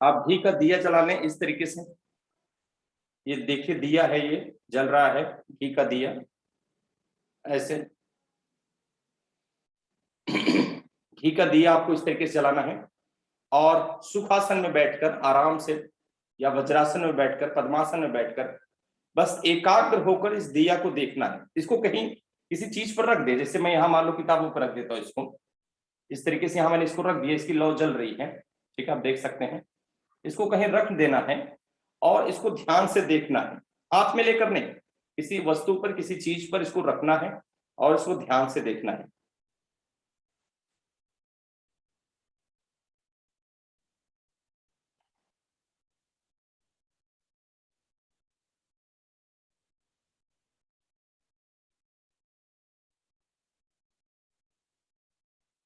Speaker 1: आप घी का दिया जला लें इस तरीके से। ये देखिए दिया है, ये जल रहा है घी का दिया ऐसे। घी का दिया आपको इस तरीके से जलाना है और सुखासन में बैठकर आराम से या वज्रासन में बैठकर पद्मासन में बैठकर बस एकाग्र होकर इस दिया को देखना है। इसको कहीं किसी चीज पर रख दे, जैसे मैं यहाँ मान लो किताबों पर रख देता हूँ इसको इस तरीके से। यहाँ मैंने इसको रख दिया, इसकी लौ जल रही है, ठीक है, आप देख सकते हैं। इसको कहीं रख देना है और इसको ध्यान से देखना है, हाथ में लेकर नहीं, किसी वस्तु पर किसी चीज पर इसको रखना है और इसको ध्यान से देखना है।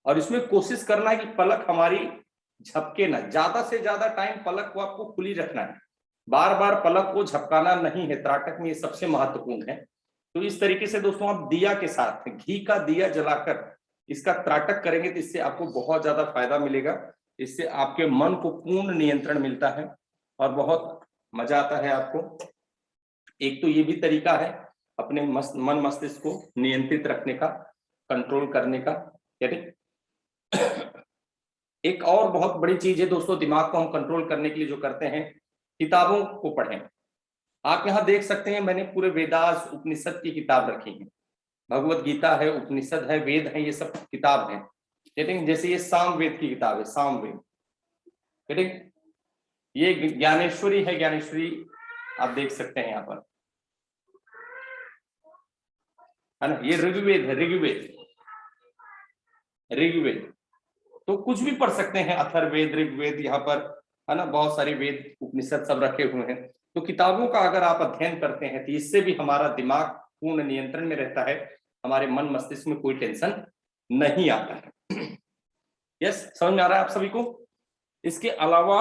Speaker 1: और इसमें कोशिश करना है कि पलक हमारी झपके ना, ज्यादा से ज्यादा टाइम पलक को आपको खुली रखना है, बार बार पलक को झपकाना नहीं है। त्राटक में ये सबसे महत्वपूर्ण है। तो इस तरीके से दोस्तों आप दिया के साथ घी का दिया जलाकर इसका त्राटक करेंगे तो इससे आपको बहुत ज्यादा फायदा मिलेगा। इससे आपके मन को पूर्ण नियंत्रण मिलता है और बहुत मजा आता है आपको। एक तो ये भी तरीका है अपने मन मस्तिष्क को नियंत्रित रखने का, कंट्रोल करने का। एक और बहुत बड़ी चीज है दोस्तों, दिमाग को हम कंट्रोल करने के लिए जो करते हैं, किताबों को पढ़ें। आप यहाँ देख सकते हैं मैंने पूरे वेदास उपनिषद की किताब रखी है, भगवत गीता है, उपनिषद है, वेद है, ये सब किताब है। ठीक, जैसे ये साम वेद की किताब है, साम वेद। ठीक, ये ज्ञानेश्वरी है, ज्ञानेश्वरी आप देख सकते हैं यहाँ पर, है ना। ये ऋग्वेद है, ऋग्वेद, ऋग्वेद तो कुछ भी पढ़ सकते हैं, अथर्ववेद, ऋग्वेद, यहाँ पर है ना बहुत सारे वेद उपनिषद सब रखे हुए हैं। तो किताबों का अगर आप अध्ययन करते हैं तो इससे भी हमारा दिमाग पूर्ण नियंत्रण में रहता है, हमारे मन मस्तिष्क में कोई टेंशन नहीं आता है। यस, समझ में आ रहा है आप सभी को। इसके अलावा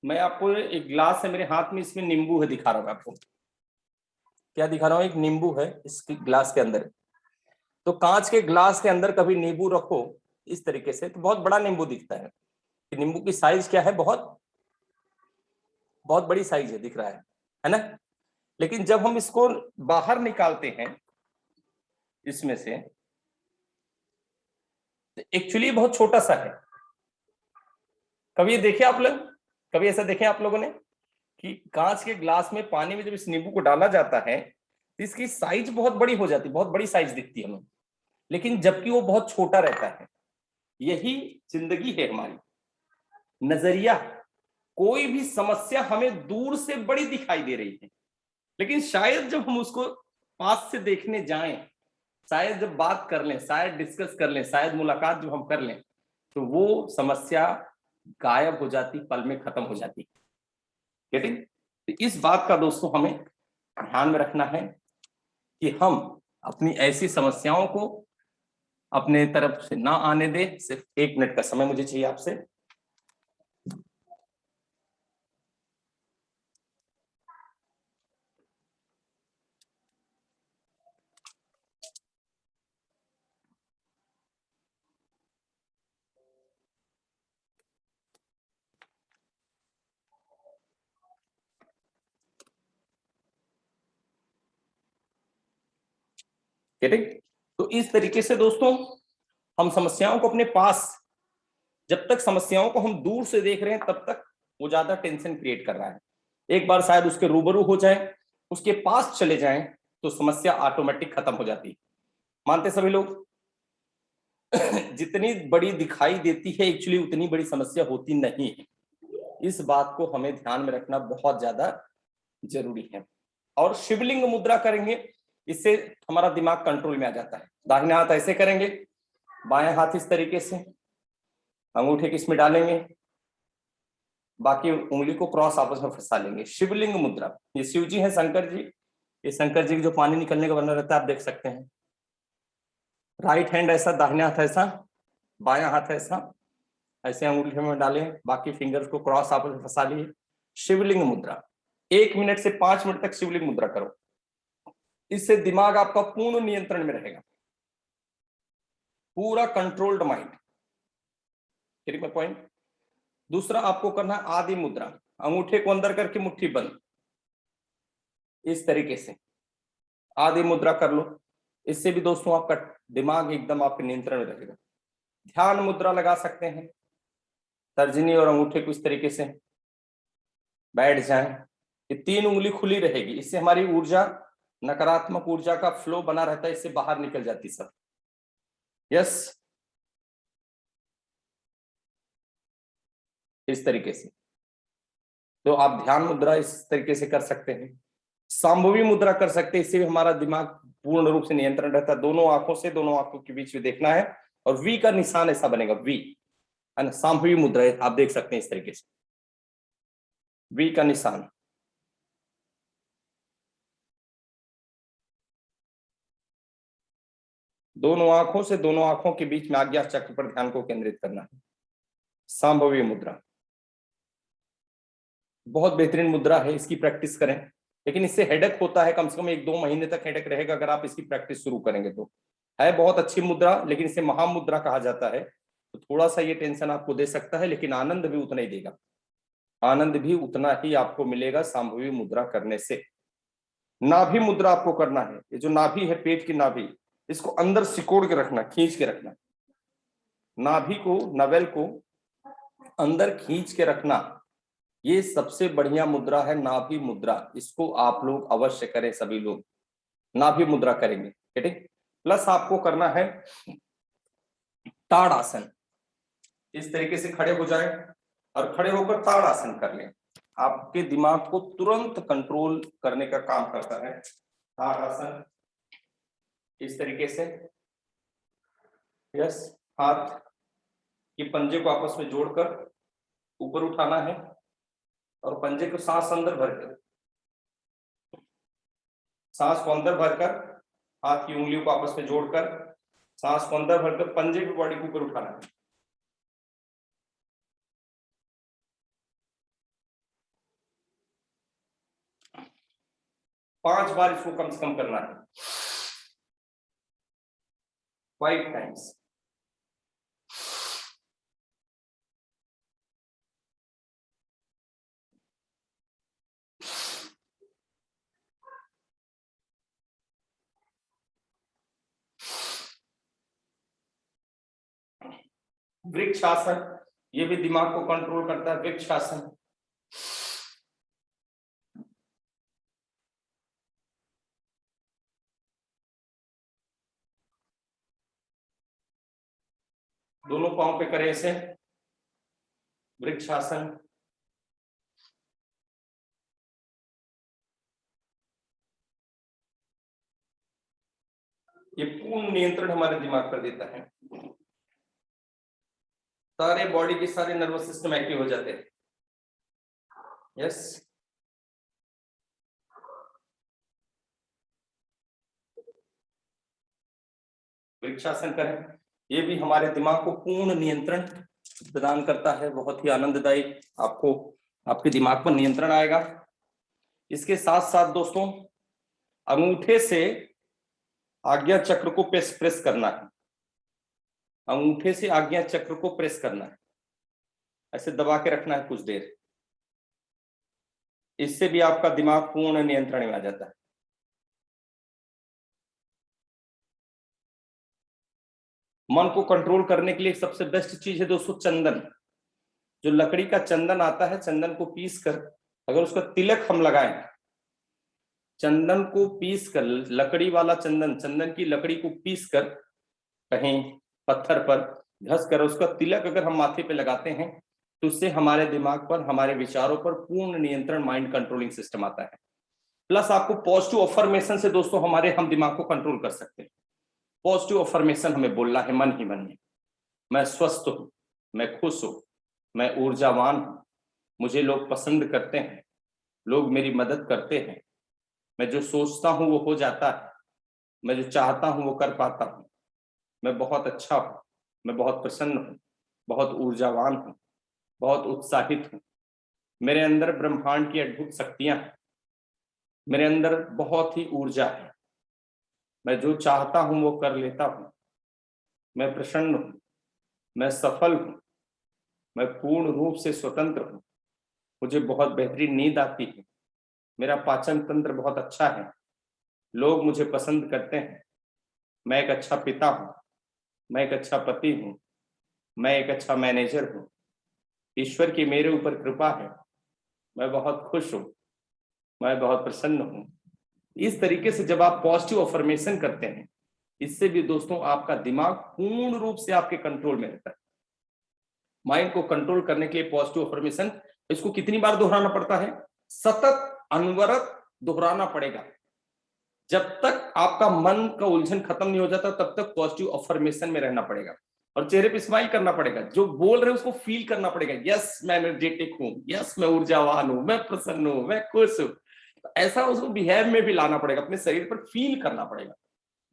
Speaker 1: मैं आपको एक ग्लास है मेरे हाथ में, इसमें नींबू है, दिखा रहा हूं आपको। क्या दिखा रहा हूं? एक नींबू है इस ग्लास के अंदर। तो कांच के ग्लास के अंदर कभी नींबू रखो इस तरीके से तो बहुत बड़ा नींबू दिखता है। नींबू की साइज क्या है? बहुत बहुत बड़ी साइज है, दिख रहा है ना। लेकिन जब हम इसको बाहर निकालते हैं इसमें से, एक्चुअली बहुत छोटा सा है। कभी ये देखे आप लोग, कभी ऐसा देखे आप लोगों ने कि कांच के ग्लास में पानी में जब इस नींबू को डाला जाता है तो इसकी साइज बहुत बड़ी हो जाती है, बहुत बड़ी साइज दिखती है हमें, लेकिन जबकि वो बहुत छोटा रहता है। यही जिंदगी है हमारी, नजरिया। कोई भी समस्या हमें दूर से बड़ी दिखाई दे रही है, लेकिन शायद जब हम उसको पास से देखने जाएं, शायद जब बात कर लें, शायद डिस्कस कर लें, शायद मुलाकात जब हम कर लें, तो वो समस्या गायब हो जाती, पल में खत्म हो जाती। गेटिंग? तो इस बात का दोस्तों हमें ध्यान में रखना है कि हम अपनी ऐसी समस्याओं को अपने तरफ से ना आने दें। सिर्फ 1 मिनट का समय मुझे चाहिए आपसे। गेटिंग? तो इस तरीके से दोस्तों हम समस्याओं को अपने पास, जब तक समस्याओं को हम दूर से देख रहे हैं तब तक वो ज्यादा टेंशन क्रिएट कर रहा है। एक बार शायद उसके रूबरू हो जाए, उसके पास चले जाएं, तो समस्या ऑटोमेटिक खत्म हो जाती है। मानते सभी लोग? जितनी बड़ी दिखाई देती है एक्चुअली उतनी बड़ी समस्या होती नहीं है। इस बात को हमें ध्यान में रखना बहुत ज्यादा जरूरी है। और शिवलिंग मुद्रा करेंगे, इससे हमारा दिमाग कंट्रोल में आ जाता है। दाहिना हाथ ऐसे करेंगे, बाएं हाथ इस तरीके से, अंगूठे किस में डालेंगे, बाकी उंगली को क्रॉस आपस में फंसा लेंगे। शिवलिंग मुद्रा। ये शिव जी है, शंकर जी, ये शंकर जी की जो पानी निकलने का बना रहता है आप देख सकते हैं। राइट हैंड ऐसा, दाहिना हाथ ऐसा, बायां हाथ ऐसा, ऐसे अंगूठे में डालें, बाकी फिंगर्स को क्रॉस आपस में फंसा लिए। शिवलिंग मुद्रा 1 मिनट से 5 मिनट तक शिवलिंग मुद्रा करो। इससे दिमाग आपका पूर्ण नियंत्रण में रहेगा, पूरा कंट्रोल्ड माइंड। ठीक है पॉइंट? दूसरा आपको करना है आदि मुद्रा, अंगूठे को अंदर करके मुट्ठी बंद, इस तरीके से आदि मुद्रा कर लो। इससे भी दोस्तों आपका दिमाग एकदम आपके नियंत्रण में रहेगा। ध्यान मुद्रा लगा सकते हैं, तर्जनी और अंगूठे को इस तरीके से बैठ जाएं, ये 3 उंगली खुली रहेगी, इससे हमारी ऊर्जा, नकारात्मक ऊर्जा का फ्लो बना रहता है, इससे बाहर निकल जाती सब। यस, इस तरीके से तो आप ध्यान मुद्रा इस तरीके से कर सकते हैं। सांभवी मुद्रा कर सकते हैं, इससे भी हमारा दिमाग पूर्ण रूप से नियंत्रण रहता है। दोनों आंखों से, दोनों आंखों के बीच में देखना है और वी का निशान ऐसा बनेगा, वी है ना। सांभवी मुद्रा आप देख सकते हैं इस तरीके से, वी का निशान। दोनों आंखों से, दोनों आंखों के बीच में आज्ञा चक्र पर ध्यान को केंद्रित करना है, सांभवी मुद्रा। बहुत बेहतरीन मुद्रा है, इसकी प्रैक्टिस करें। लेकिन इससे हेडेक होता है, कम से कम 1-2 महीने तक हेडेक रहेगा अगर आप इसकी प्रैक्टिस शुरू करेंगे तो। है बहुत अच्छी मुद्रा, लेकिन इसे महामुद्रा कहा जाता है, तो थोड़ा सा ये टेंशन आपको दे सकता है, लेकिन आनंद भी उतना ही देगा, आनंद भी उतना ही आपको मिलेगा सांभवी मुद्रा करने से। नाभि मुद्रा आपको करना है, ये जो नाभि है, पेट की नाभि, इसको अंदर सिकोड़ के रखना, खींच के रखना, नाभि को, नवेल को अंदर खींच के रखना। ये सबसे बढ़िया मुद्रा है नाभि मुद्रा, इसको आप लोग अवश्य करें, सभी लोग नाभि मुद्रा करेंगे, ठीक। प्लस आपको करना है ताड़ासन, इस तरीके से खड़े हो जाए और खड़े होकर ताड़ासन कर लें। आपके दिमाग को तुरंत कंट्रोल करने का काम करता है ताड़ासन, इस तरीके से। यस, हाथ के पंजे को आपस में जोड़कर ऊपर उठाना है और पंजे को सांस अंदर भरकर, सांस को अंदर भरकर, हाथ की उंगलियों को आपस में जोड़कर, सांस को अंदर भरकर पंजे की बॉडी को ऊपर उठाना है। पांच बार इसको कम से कम करना है, 5 टाइम्स। वृक्षासन, ये भी दिमाग को कंट्रोल करता है, वृक्षासन। दोनों पांव पे करें इसे, वृक्षासन। ये पूर्ण नियंत्रण हमारे दिमाग पर देता है, सारे बॉडी के सारे नर्वस सिस्टम एक्टिव हो जाते हैं। यस, वृक्षासन करें, ये भी हमारे दिमाग को पूर्ण नियंत्रण प्रदान करता है, बहुत ही आनंददायी, आपको आपके दिमाग पर नियंत्रण आएगा। इसके साथ साथ दोस्तों अंगूठे से आज्ञा चक्र को प्रेस करना है, अंगूठे से आज्ञा चक्र को प्रेस करना है, ऐसे दबा के रखना है कुछ देर, इससे भी आपका दिमाग पूर्ण नियंत्रण में आ जाता है। मन को कंट्रोल करने के लिए सबसे बेस्ट चीज है दोस्तों चंदन। जो लकड़ी का चंदन आता है, चंदन को पीस कर अगर उसका तिलक हम लगाएं, चंदन को पीस कर, लकड़ी वाला चंदन, चंदन की लकड़ी को पीस कर कहीं पत्थर पर घस कर उसका तिलक अगर हम माथे पे लगाते हैं, तो उससे हमारे दिमाग पर, हमारे विचारों पर पूर्ण नियंत्रण, माइंड कंट्रोलिंग सिस्टम आता है। प्लस आपको पॉजिटिव अफर्मेशन से दोस्तों हम दिमाग को कंट्रोल कर सकते हैं। पॉजिटिव अफर्मेशन हमें बोलना है मन ही मन में, मैं स्वस्थ हूँ, मैं खुश हूँ, मैं ऊर्जावान हूँ, मुझे लोग पसंद करते हैं, लोग मेरी मदद करते हैं, मैं जो सोचता हूँ वो हो जाता है, मैं जो चाहता हूँ वो कर पाता हूँ, मैं बहुत अच्छा हूँ, मैं बहुत प्रसन्न हूँ, बहुत ऊर्जावान हूँ, बहुत उत्साहित हूँ, मेरे अंदर ब्रह्मांड की अद्भुत शक्तियां हैं, मेरे अंदर बहुत ही ऊर्जा है, मैं जो चाहता हूं वो कर लेता हूं, मैं प्रसन्न हूं, मैं सफल हूं, मैं पूर्ण रूप से स्वतंत्र हूँ, मुझे बहुत बेहतरीन नींद आती है, मेरा पाचन तंत्र बहुत अच्छा है, लोग मुझे पसंद करते हैं, मैं एक अच्छा पिता हूँ, मैं एक अच्छा पति हूँ, मैं एक अच्छा मैनेजर हूँ, ईश्वर की मेरे ऊपर कृपा है, मैं बहुत खुश हूँ, मैं बहुत प्रसन्न हूँ। इस तरीके से जब आप पॉजिटिव अफर्मेशन करते हैं, इससे भी दोस्तों आपका दिमाग पूर्ण रूप से आपके कंट्रोल में रहता है। माइंड को कंट्रोल करने के लिए पॉजिटिव अफर्मेशन, इसको कितनी बार दोहराना पड़ता है? सतत अनवरत दोहराना पड़ेगा। जब तक आपका मन का उलझन खत्म नहीं हो जाता तब तक पॉजिटिव अफर्मेशन में रहना पड़ेगा और चेहरे पे स्माइल करना पड़ेगा। जो बोल रहे हैं उसको फील करना पड़ेगा, यस मैं एनर्जेटिक हूं, यस मैं ऊर्जावान हूं, मैं प्रसन्न हूं, मैं खुश हूं। ऐसा उसको बिहेव में भी लाना पड़ेगा, अपने शरीर पर फील करना पड़ेगा।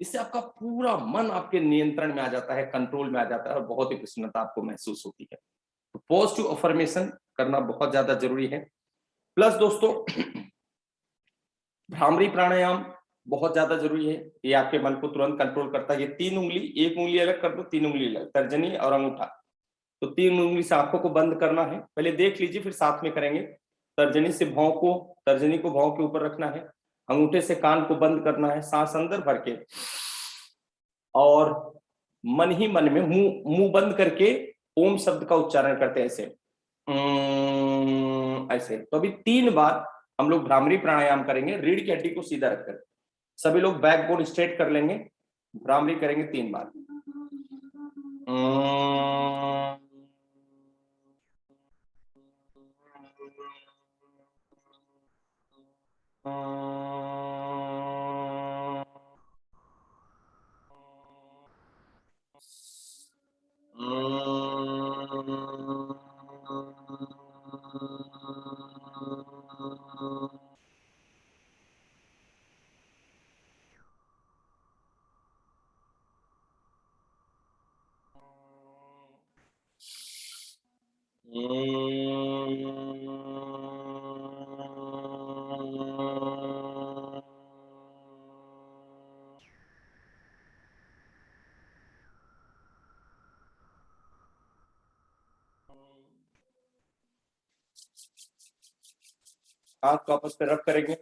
Speaker 1: इससे आपका पूरा मन आपके नियंत्रण में आ जाता है, कंट्रोल में आ जाता है और बहुत ही प्रसन्नता आपको महसूस होती है। तो पॉजिटिव अफर्मेशन करना बहुत ज्यादा जरूरी है। प्लस दोस्तों भ्रामरी प्राणायाम बहुत ज्यादा जरूरी है। ये आपके मन को तुरंत कंट्रोल करता है। ये 3 उंगली, एक उंगली अलग कर दो, 3 उंगली अलग, तर्जनी और अंगूठा। तो 3 उंगली से आंखों को बंद करना है, पहले देख लीजिए फिर साथ में करेंगे। तर्जनी से भौं को, तर्जनी को भौं के ऊपर रखना है, अंगूठे से कान को बंद करना है, सांस अंदर भर के और मन ही मन में मुंह बंद करके ओम शब्द का उच्चारण करते हैं ऐसे ऐसे। तो अभी 3 बार हम लोग भ्रामरी प्राणायाम करेंगे, रीढ़ की हड्डी को सीधा रखकर। सभी लोग बैकबोन स्ट्रेट कर लेंगे, भ्रामरी करेंगे 3 बार। हाथ को आपस पे रब करेंगे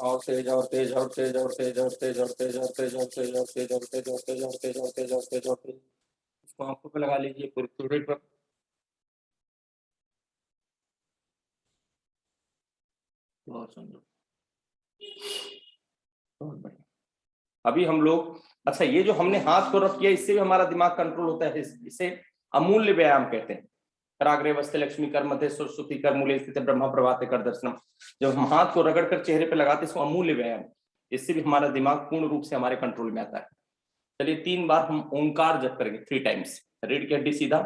Speaker 1: और तेज और तेज और तेज और तेज और तेज और तेज और तेज और तेज और तेज और तेज और तेज और तेज और तेज और तेज और तेज। इसको आंखों पे लगा लीजिए पूरी पूरी पर। बहुत सुंदर, बहुत बढ़िया। अभी हम लोग, अच्छा ये जो हमने हाथ को रब किया इससे भी हमारा दिमाग कंट्रोल होता है। इसे अमूल्य व्यायाम कहते हैं। कराग्रे वस्ते लक्ष्मी कर मध्य सरस्वती कर मूले स्थित ब्रह्मा प्रभाते कर दर्शनम। जब हम हाथ को रगड़ कर चेहरे पे लगाते हैं इसको अमूल्य व्यायाम, इससे भी हमारा दिमाग पूर्ण रूप से हमारे कंट्रोल में आता है। चलिए 3 बार हम ओंकार जप करेंगे 3 टाइम्स। रीढ़ की हड्डी सीधा,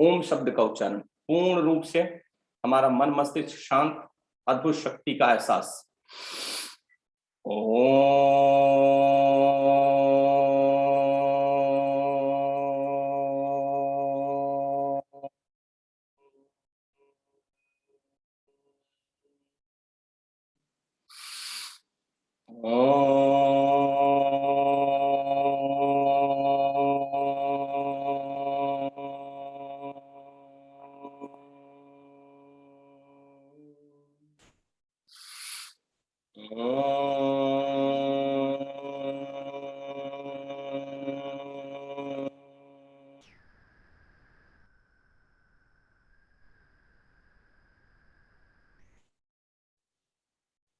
Speaker 1: ओम शब्द का उच्चारण, पूर्ण रूप से हमारा मन मस्तिष्क शांत, अद्भुत शक्ति का एहसास।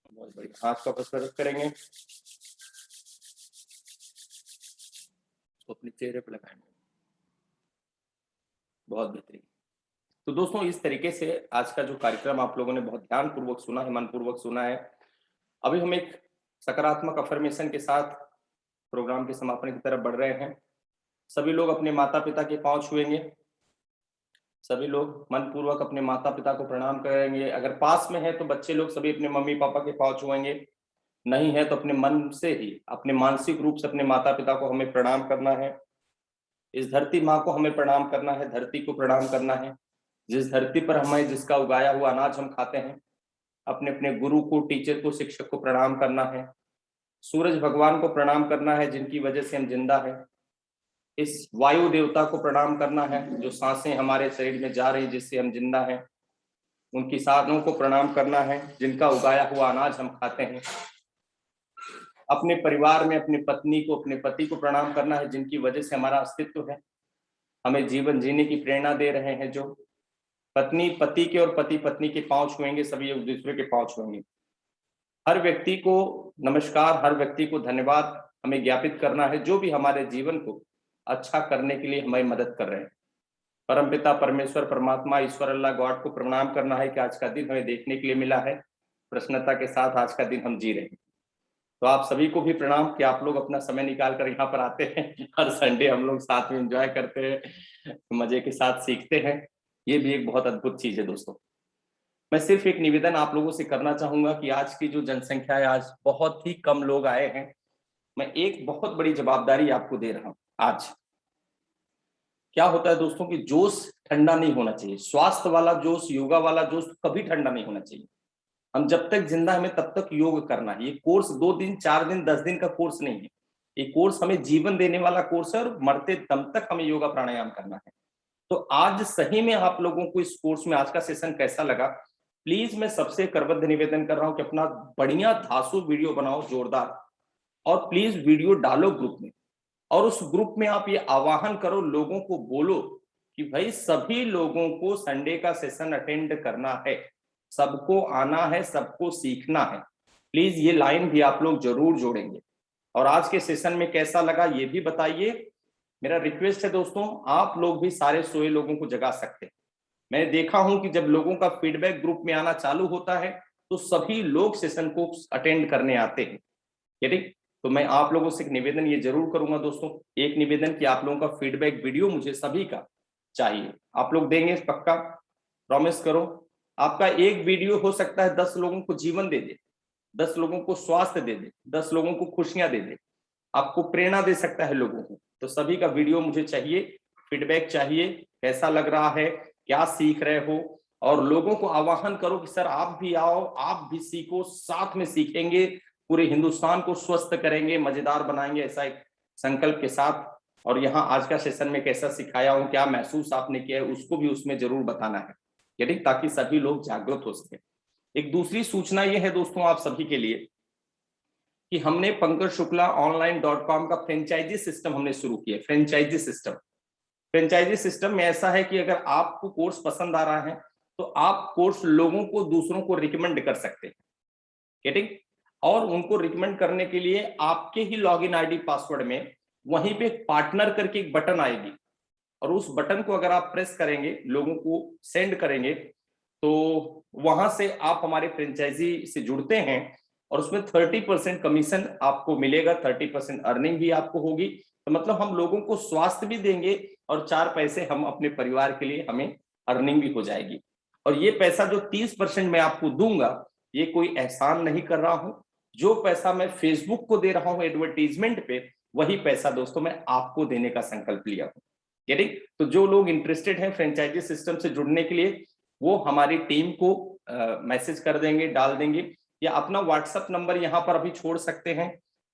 Speaker 1: बहुत बढ़िया, हाथ का प्रसन्न करेंगे, अपने चेहरे पर लगाएंगे। बहुत बेहतरीन। तो दोस्तों इस तरीके से आज का जो कार्यक्रम आप लोगों ने बहुत ध्यान पूर्वक सुना है, मन पूर्वक सुना है। अभी हम एक सकारात्मक अफर्मेशन के साथ प्रोग्राम के समापन की तरफ बढ़ रहे हैं। सभी लोग अपने माता पिता के पांव छुएंगे, सभी लोग मन पूर्वक अपने माता पिता को प्रणाम करेंगे। अगर पास में है तो बच्चे लोग सभी अपने मम्मी पापा के पांव छुएंगे, नहीं है तो अपने मन से ही, अपने मानसिक रूप से अपने माता पिता को हमें प्रणाम करना है। इस धरती माँ को हमें प्रणाम करना है, धरती को प्रणाम करना है, जिस धरती पर हमें जिसका उगाया हुआ अनाज हम खाते हैं। अपने अपने गुरु को, टीचर को, शिक्षक को प्रणाम करना है। सूरज भगवान को प्रणाम करना है जिनकी वजह से हम जिंदा है। इस वायु देवता को प्रणाम करना है, जो सांसें हमारे शरीर में जा रही जिससे हम जिंदा हैं। उन किसानों को प्रणाम करना है जिनका उगाया हुआ अनाज हम खाते हैं। अपने परिवार में अपनी पत्नी को, अपने पति को प्रणाम करना है जिनकी वजह से हमारा अस्तित्व है, हमें जीवन जीने की प्रेरणा दे रहे हैं। जो पत्नी पति के और पति पत्नी के पांव छुएंगे, सभी एक दूसरे के पांव छुएंगे। हर व्यक्ति को नमस्कार, हर व्यक्ति को धन्यवाद हमें ज्ञापित करना है, जो भी हमारे जीवन को अच्छा करने के लिए हमें मदद कर रहे हैं। परमपिता परमेश्वर परमात्मा ईश्वर अल्लाह गॉड को प्रणाम करना है कि आज का दिन हमें देखने के लिए मिला है, प्रसन्नता के साथ आज का दिन हम जी रहे हैं। तो आप सभी को भी प्रणाम कि आप लोग अपना समय निकाल कर यहाँ पर आते हैं। हर संडे हम लोग साथ में एंजॉय करते हैं, मजे के साथ सीखते हैं। ये भी एक बहुत अद्भुत चीज है दोस्तों। मैं सिर्फ एक निवेदन आप लोगों से करना चाहूंगा कि आज की जो जनसंख्या है, आज बहुत ही कम लोग आए हैं। मैं एक बहुत बड़ी जवाबदारी आपको दे रहा हूं। आज क्या होता है दोस्तों कि जोश ठंडा नहीं होना चाहिए। स्वास्थ्य वाला जोश, योगा वाला जोश कभी ठंडा नहीं होना चाहिए। हम जब तक जिंदा हमें तब तक योग करना है। ये कोर्स 2 दिन 4 दिन 10 दिन का कोर्स नहीं है। ये कोर्स हमें जीवन देने वाला कोर्स है और मरते दम तक हमें योगा प्राणायाम करना है। तो आज सही में आप लोगों को इस कोर्स में आज का सेशन कैसा लगा, प्लीज मैं सबसे करबद्ध निवेदन कर रहा हूं कि अपना बढ़िया धांसू वीडियो बनाओ जोरदार, और प्लीज वीडियो डालो ग्रुप में। और उस ग्रुप में आप ये आवाहन करो, लोगों को बोलो कि भाई सभी लोगों को संडे का सेशन अटेंड करना है, सबको आना है, सबको सीखना है। प्लीज ये लाइन भी आप लोग जरूर जोड़ेंगे। और आज के सेशन में कैसा लगा ये भी बताइए। मेरा रिक्वेस्ट है दोस्तों, आप लोग भी सारे सोए लोगों को जगा सकते हैं। मैंने देखा हूं कि जब लोगों का फीडबैक ग्रुप में आना चालू होता है तो सभी लोग सेशन को अटेंड करने आते हैं। ठीक, तो मैं आप लोगों से एक निवेदन ये जरूर करूंगा दोस्तों, एक निवेदन कि आप लोगों का फीडबैक वीडियो मुझे सभी का चाहिए। आप लोग देंगे पक्का, प्रॉमिस करो। आपका एक वीडियो हो सकता है 10 लोगों को जीवन दे दे, 10 लोगों को स्वास्थ्य दे दे, 10 लोगों को खुशियां दे दे, आपको प्रेरणा दे सकता है लोगों को। तो सभी का वीडियो मुझे चाहिए, फीडबैक चाहिए, कैसा लग रहा है, क्या सीख रहे हो। और लोगों को आह्वान करो कि सर आप भी आओ, आप भी सीखो, साथ में सीखेंगे, पूरे हिंदुस्तान को स्वस्थ करेंगे, मजेदार बनाएंगे, ऐसा एक संकल्प के साथ। और यहाँ आज का सेशन में कैसा सिखाया हूँ, क्या महसूस आपने किया है, उसको भी उसमें जरूर बताना है, ठीक, ताकि सभी लोग जागरूक हो सके। एक दूसरी सूचना ये है दोस्तों आप सभी के लिए कि हमने पंकज शुक्ला online.com का फ्रेंचाइजी सिस्टम हमने शुरू किया। फ्रेंचाइजी सिस्टम में ऐसा है कि अगर आपको कोर्स पसंद आ रहा है तो आप कोर्स लोगों को, दूसरों को रिकमेंड कर सकते हैं, ठीक। और उनको रिकमेंड करने के लिए आपके ही लॉगिन आईडी पासवर्ड में वहीं पे पार्टनर करके एक बटन आएगी, और उस बटन को अगर आप प्रेस करेंगे, लोगों को सेंड करेंगे, तो वहां से आप हमारे फ्रेंचाइजी से जुड़ते हैं और उसमें 30% कमीशन आपको मिलेगा, 30% अर्निंग भी आपको होगी। तो मतलब हम लोगों को स्वास्थ्य भी देंगे और 4 पैसे हम अपने परिवार के लिए हमें अर्निंग भी हो जाएगी। और ये पैसा जो 30% मैं आपको दूंगा, ये कोई एहसान नहीं कर रहा हूं। जो पैसा मैं फेसबुक को दे रहा हूं एडवर्टीजमेंट पे, वही पैसा दोस्तों मैं आपको देने का संकल्प लिया हूं, ठीक। तो जो लोग इंटरेस्टेड हैं फ्रेंचाइजी सिस्टम से जुड़ने के लिए, वो हमारी टीम को मैसेज कर देंगे, डाल देंगे, या अपना व्हाट्सएप नंबर यहाँ पर अभी छोड़ सकते हैं,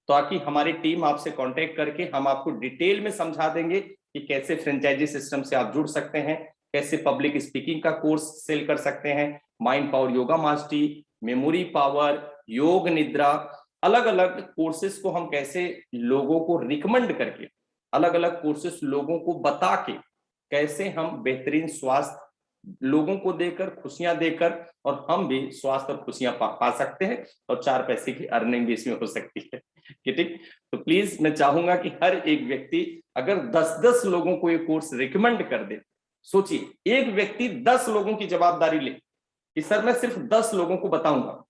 Speaker 1: ताकि हमारी टीम आपसे कांटेक्ट करके हम आपको डिटेल में समझा देंगे कि कैसे फ्रेंचाइजी सिस्टम से आप जुड़ सकते हैं, कैसे पब्लिक स्पीकिंग का कोर्स सेल कर सकते हैं, mind power yoga mastery, memory power, योग निद्रा, अलग अलग कोर्सेज को हम कैसे लोगों को रिकमेंड करके, अलग अलग कोर्सेज लोगों को बता के कैसे हम बेहतरीन स्वास्थ्य लोगों को देकर, खुशियां देकर, और हम भी स्वास्थ्य और खुशियां पा सकते हैं, और 4 पैसे की अर्निंग भी इसमें हो सकती है, ठीक। तो प्लीज मैं चाहूंगा कि हर एक व्यक्ति अगर 10-10 लोगों को ये कोर्स रिकमेंड कर दे। सोचिए, एक व्यक्ति 10 लोगों की जवाबदारी ले कि सर मैं सिर्फ 10 लोगों को बताऊंगा,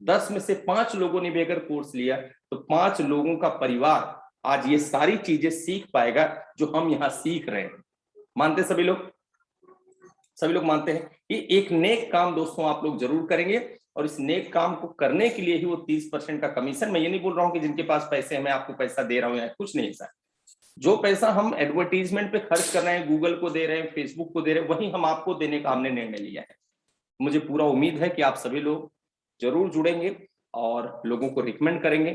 Speaker 1: 10 में से 5 लोगों ने भी अगर कोर्स लिया तो 5 लोगों का परिवार आज ये सारी चीजें सीख पाएगा जो हम यहाँ सीख रहे हैं। मानते सभी लोग? सभी लोग मानते हैं कि एक नेक काम दोस्तों आप लोग जरूर करेंगे, और इस नेक काम को करने के लिए ही वो 30% का कमीशन। मैं ये नहीं बोल रहा हूं कि जिनके पास पैसे हैं मैं आपको पैसा दे रहा हूं, या कुछ नहीं ऐसा। जो पैसा हम एडवर्टीजमेंट पे खर्च कर रहे हैं, गूगल को दे रहे हैं, फेसबुक को दे रहे हैं, वही हम आपको देने का हमने निर्णय लिया है। मुझे पूरा उम्मीद है कि आप सभी लोग जरूर जुड़ेंगे और लोगों को रिकमेंड करेंगे।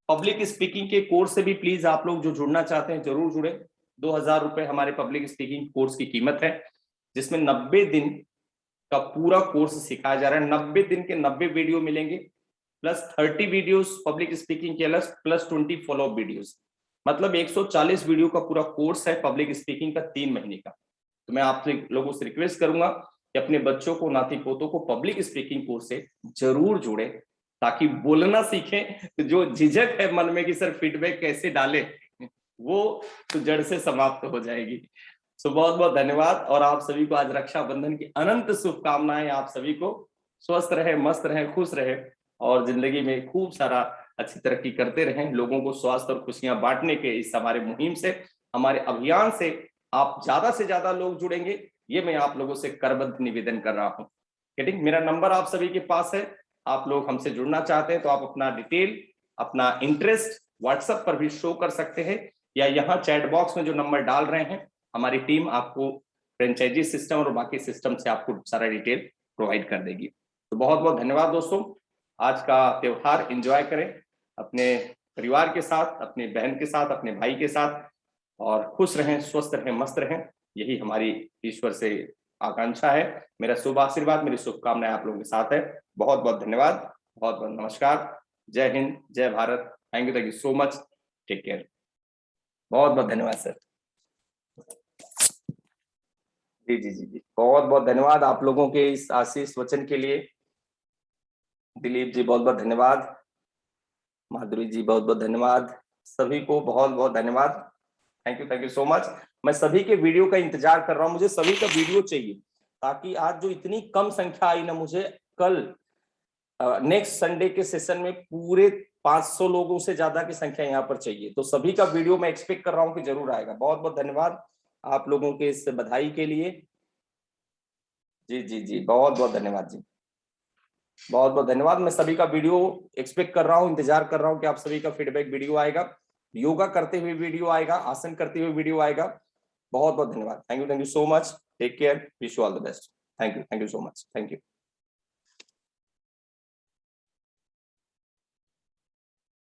Speaker 1: पब्लिक स्पीकिंग के कोर्स से भी प्लीज आप लोग जो जुड़ना चाहते हैं जरूर जुड़े। 2000 रुपए हमारे पब्लिक स्पीकिंग कोर्स की कीमत है, जिसमें 90 दिन का पूरा कोर्स सिखाया जा रहा है। 90 दिन के 90 वीडियो मिलेंगे, प्लस 30 वीडियोस पब्लिक स्पीकिंग के अलग, प्लस 20 फॉलो अप वीडियोस। मतलब 140 वीडियो का पूरा कोर्स है पब्लिक स्पीकिंग का 3 महीने का। तो मैं आप लोगों से रिक्वेस्ट करूंगा कि अपने बच्चों को, नाती पोतों को पब्लिक स्पीकिंग कोर्स से जरूर जोड़ें, ताकि बोलना सीखें। तो जो झिझक है मन में कि सर फीडबैक कैसे डाले, वो तो जड़ से समाप्त हो जाएगी। सो बहुत बहुत धन्यवाद, और आप सभी को आज रक्षाबंधन की अनंत शुभकामनाएं। आप सभी को स्वस्थ रहे, मस्त रहे, खुश रहे, और जिंदगी में खूब सारा अच्छी तरक्की करते रहें। लोगों को स्वास्थ्य और खुशियां बांटने के इस हमारे मुहिम से, हमारे अभियान से आप ज्यादा से ज्यादा लोग जुड़ेंगे, ये मैं आप लोगों से करबद्ध निवेदन कर रहा हूँ। गेटिंग, मेरा नंबर आप सभी के पास है। आप लोग हमसे जुड़ना चाहते हैं तो आप अपना डिटेल, अपना इंटरेस्ट व्हाट्सएप पर भी शो कर सकते हैं, या यहाँ चैट बॉक्स में जो नंबर डाल रहे हैं, हमारी टीम आपको फ्रेंचाइजी सिस्टम और बाकी सिस्टम से आपको सारा डिटेल प्रोवाइड कर देगी। तो बहुत बहुत धन्यवाद दोस्तों। आज का त्योहार एंजॉय करें अपने परिवार के साथ, अपने बहन के साथ, अपने भाई के साथ, और खुश रहें, स्वस्थ रहें, मस्त रहें। यही हमारी ईश्वर से आकांक्षा है। मेरा शुभ आशीर्वाद, मेरी शुभकामनाएं आप लोगों के साथ है। बहुत बहुत धन्यवाद, बहुत बहुत नमस्कार। जय हिंद, जय Bharat. Thank you so much. Take care. बहुत बहुत धन्यवाद सर। जी जी जी जी, बहुत बहुत धन्यवाद आप लोगों के इस आशीष वचन के लिए। दिलीप जी बहुत बहुत धन्यवाद, माधुरी जी बहुत बहुत धन्यवाद, सभी को बहुत बहुत धन्यवाद। Thank you so much. मैं सभी के वीडियो का इंतजार कर रहा हूं, मुझे सभी का वीडियो चाहिए, ताकि आज जो इतनी कम संख्या आई ना, मुझे कल नेक्स्ट संडे के सेशन में पूरे 500 लोगों से ज्यादा की संख्या यहाँ पर चाहिए। तो सभी का वीडियो मैं एक्सपेक्ट कर रहा हूँ कि जरूर आएगा। बहुत बहुत धन्यवाद आप लोगों के इस बधाई के लिए। जी जी जी, बहुत बहुत धन्यवाद जी, बहुत बहुत धन्यवाद। मैं सभी का वीडियो एक्सपेक्ट कर रहा हूँ, इंतजार कर रहा हूँ कि आप सभी का फीडबैक वीडियो आएगा, योगा करते हुए वीडियो आएगा, आसन करते हुए वीडियो आएगा। बहुत बहुत धन्यवाद। Thank you so much. Take care, wish you all the best. Thank you so much. Thank you.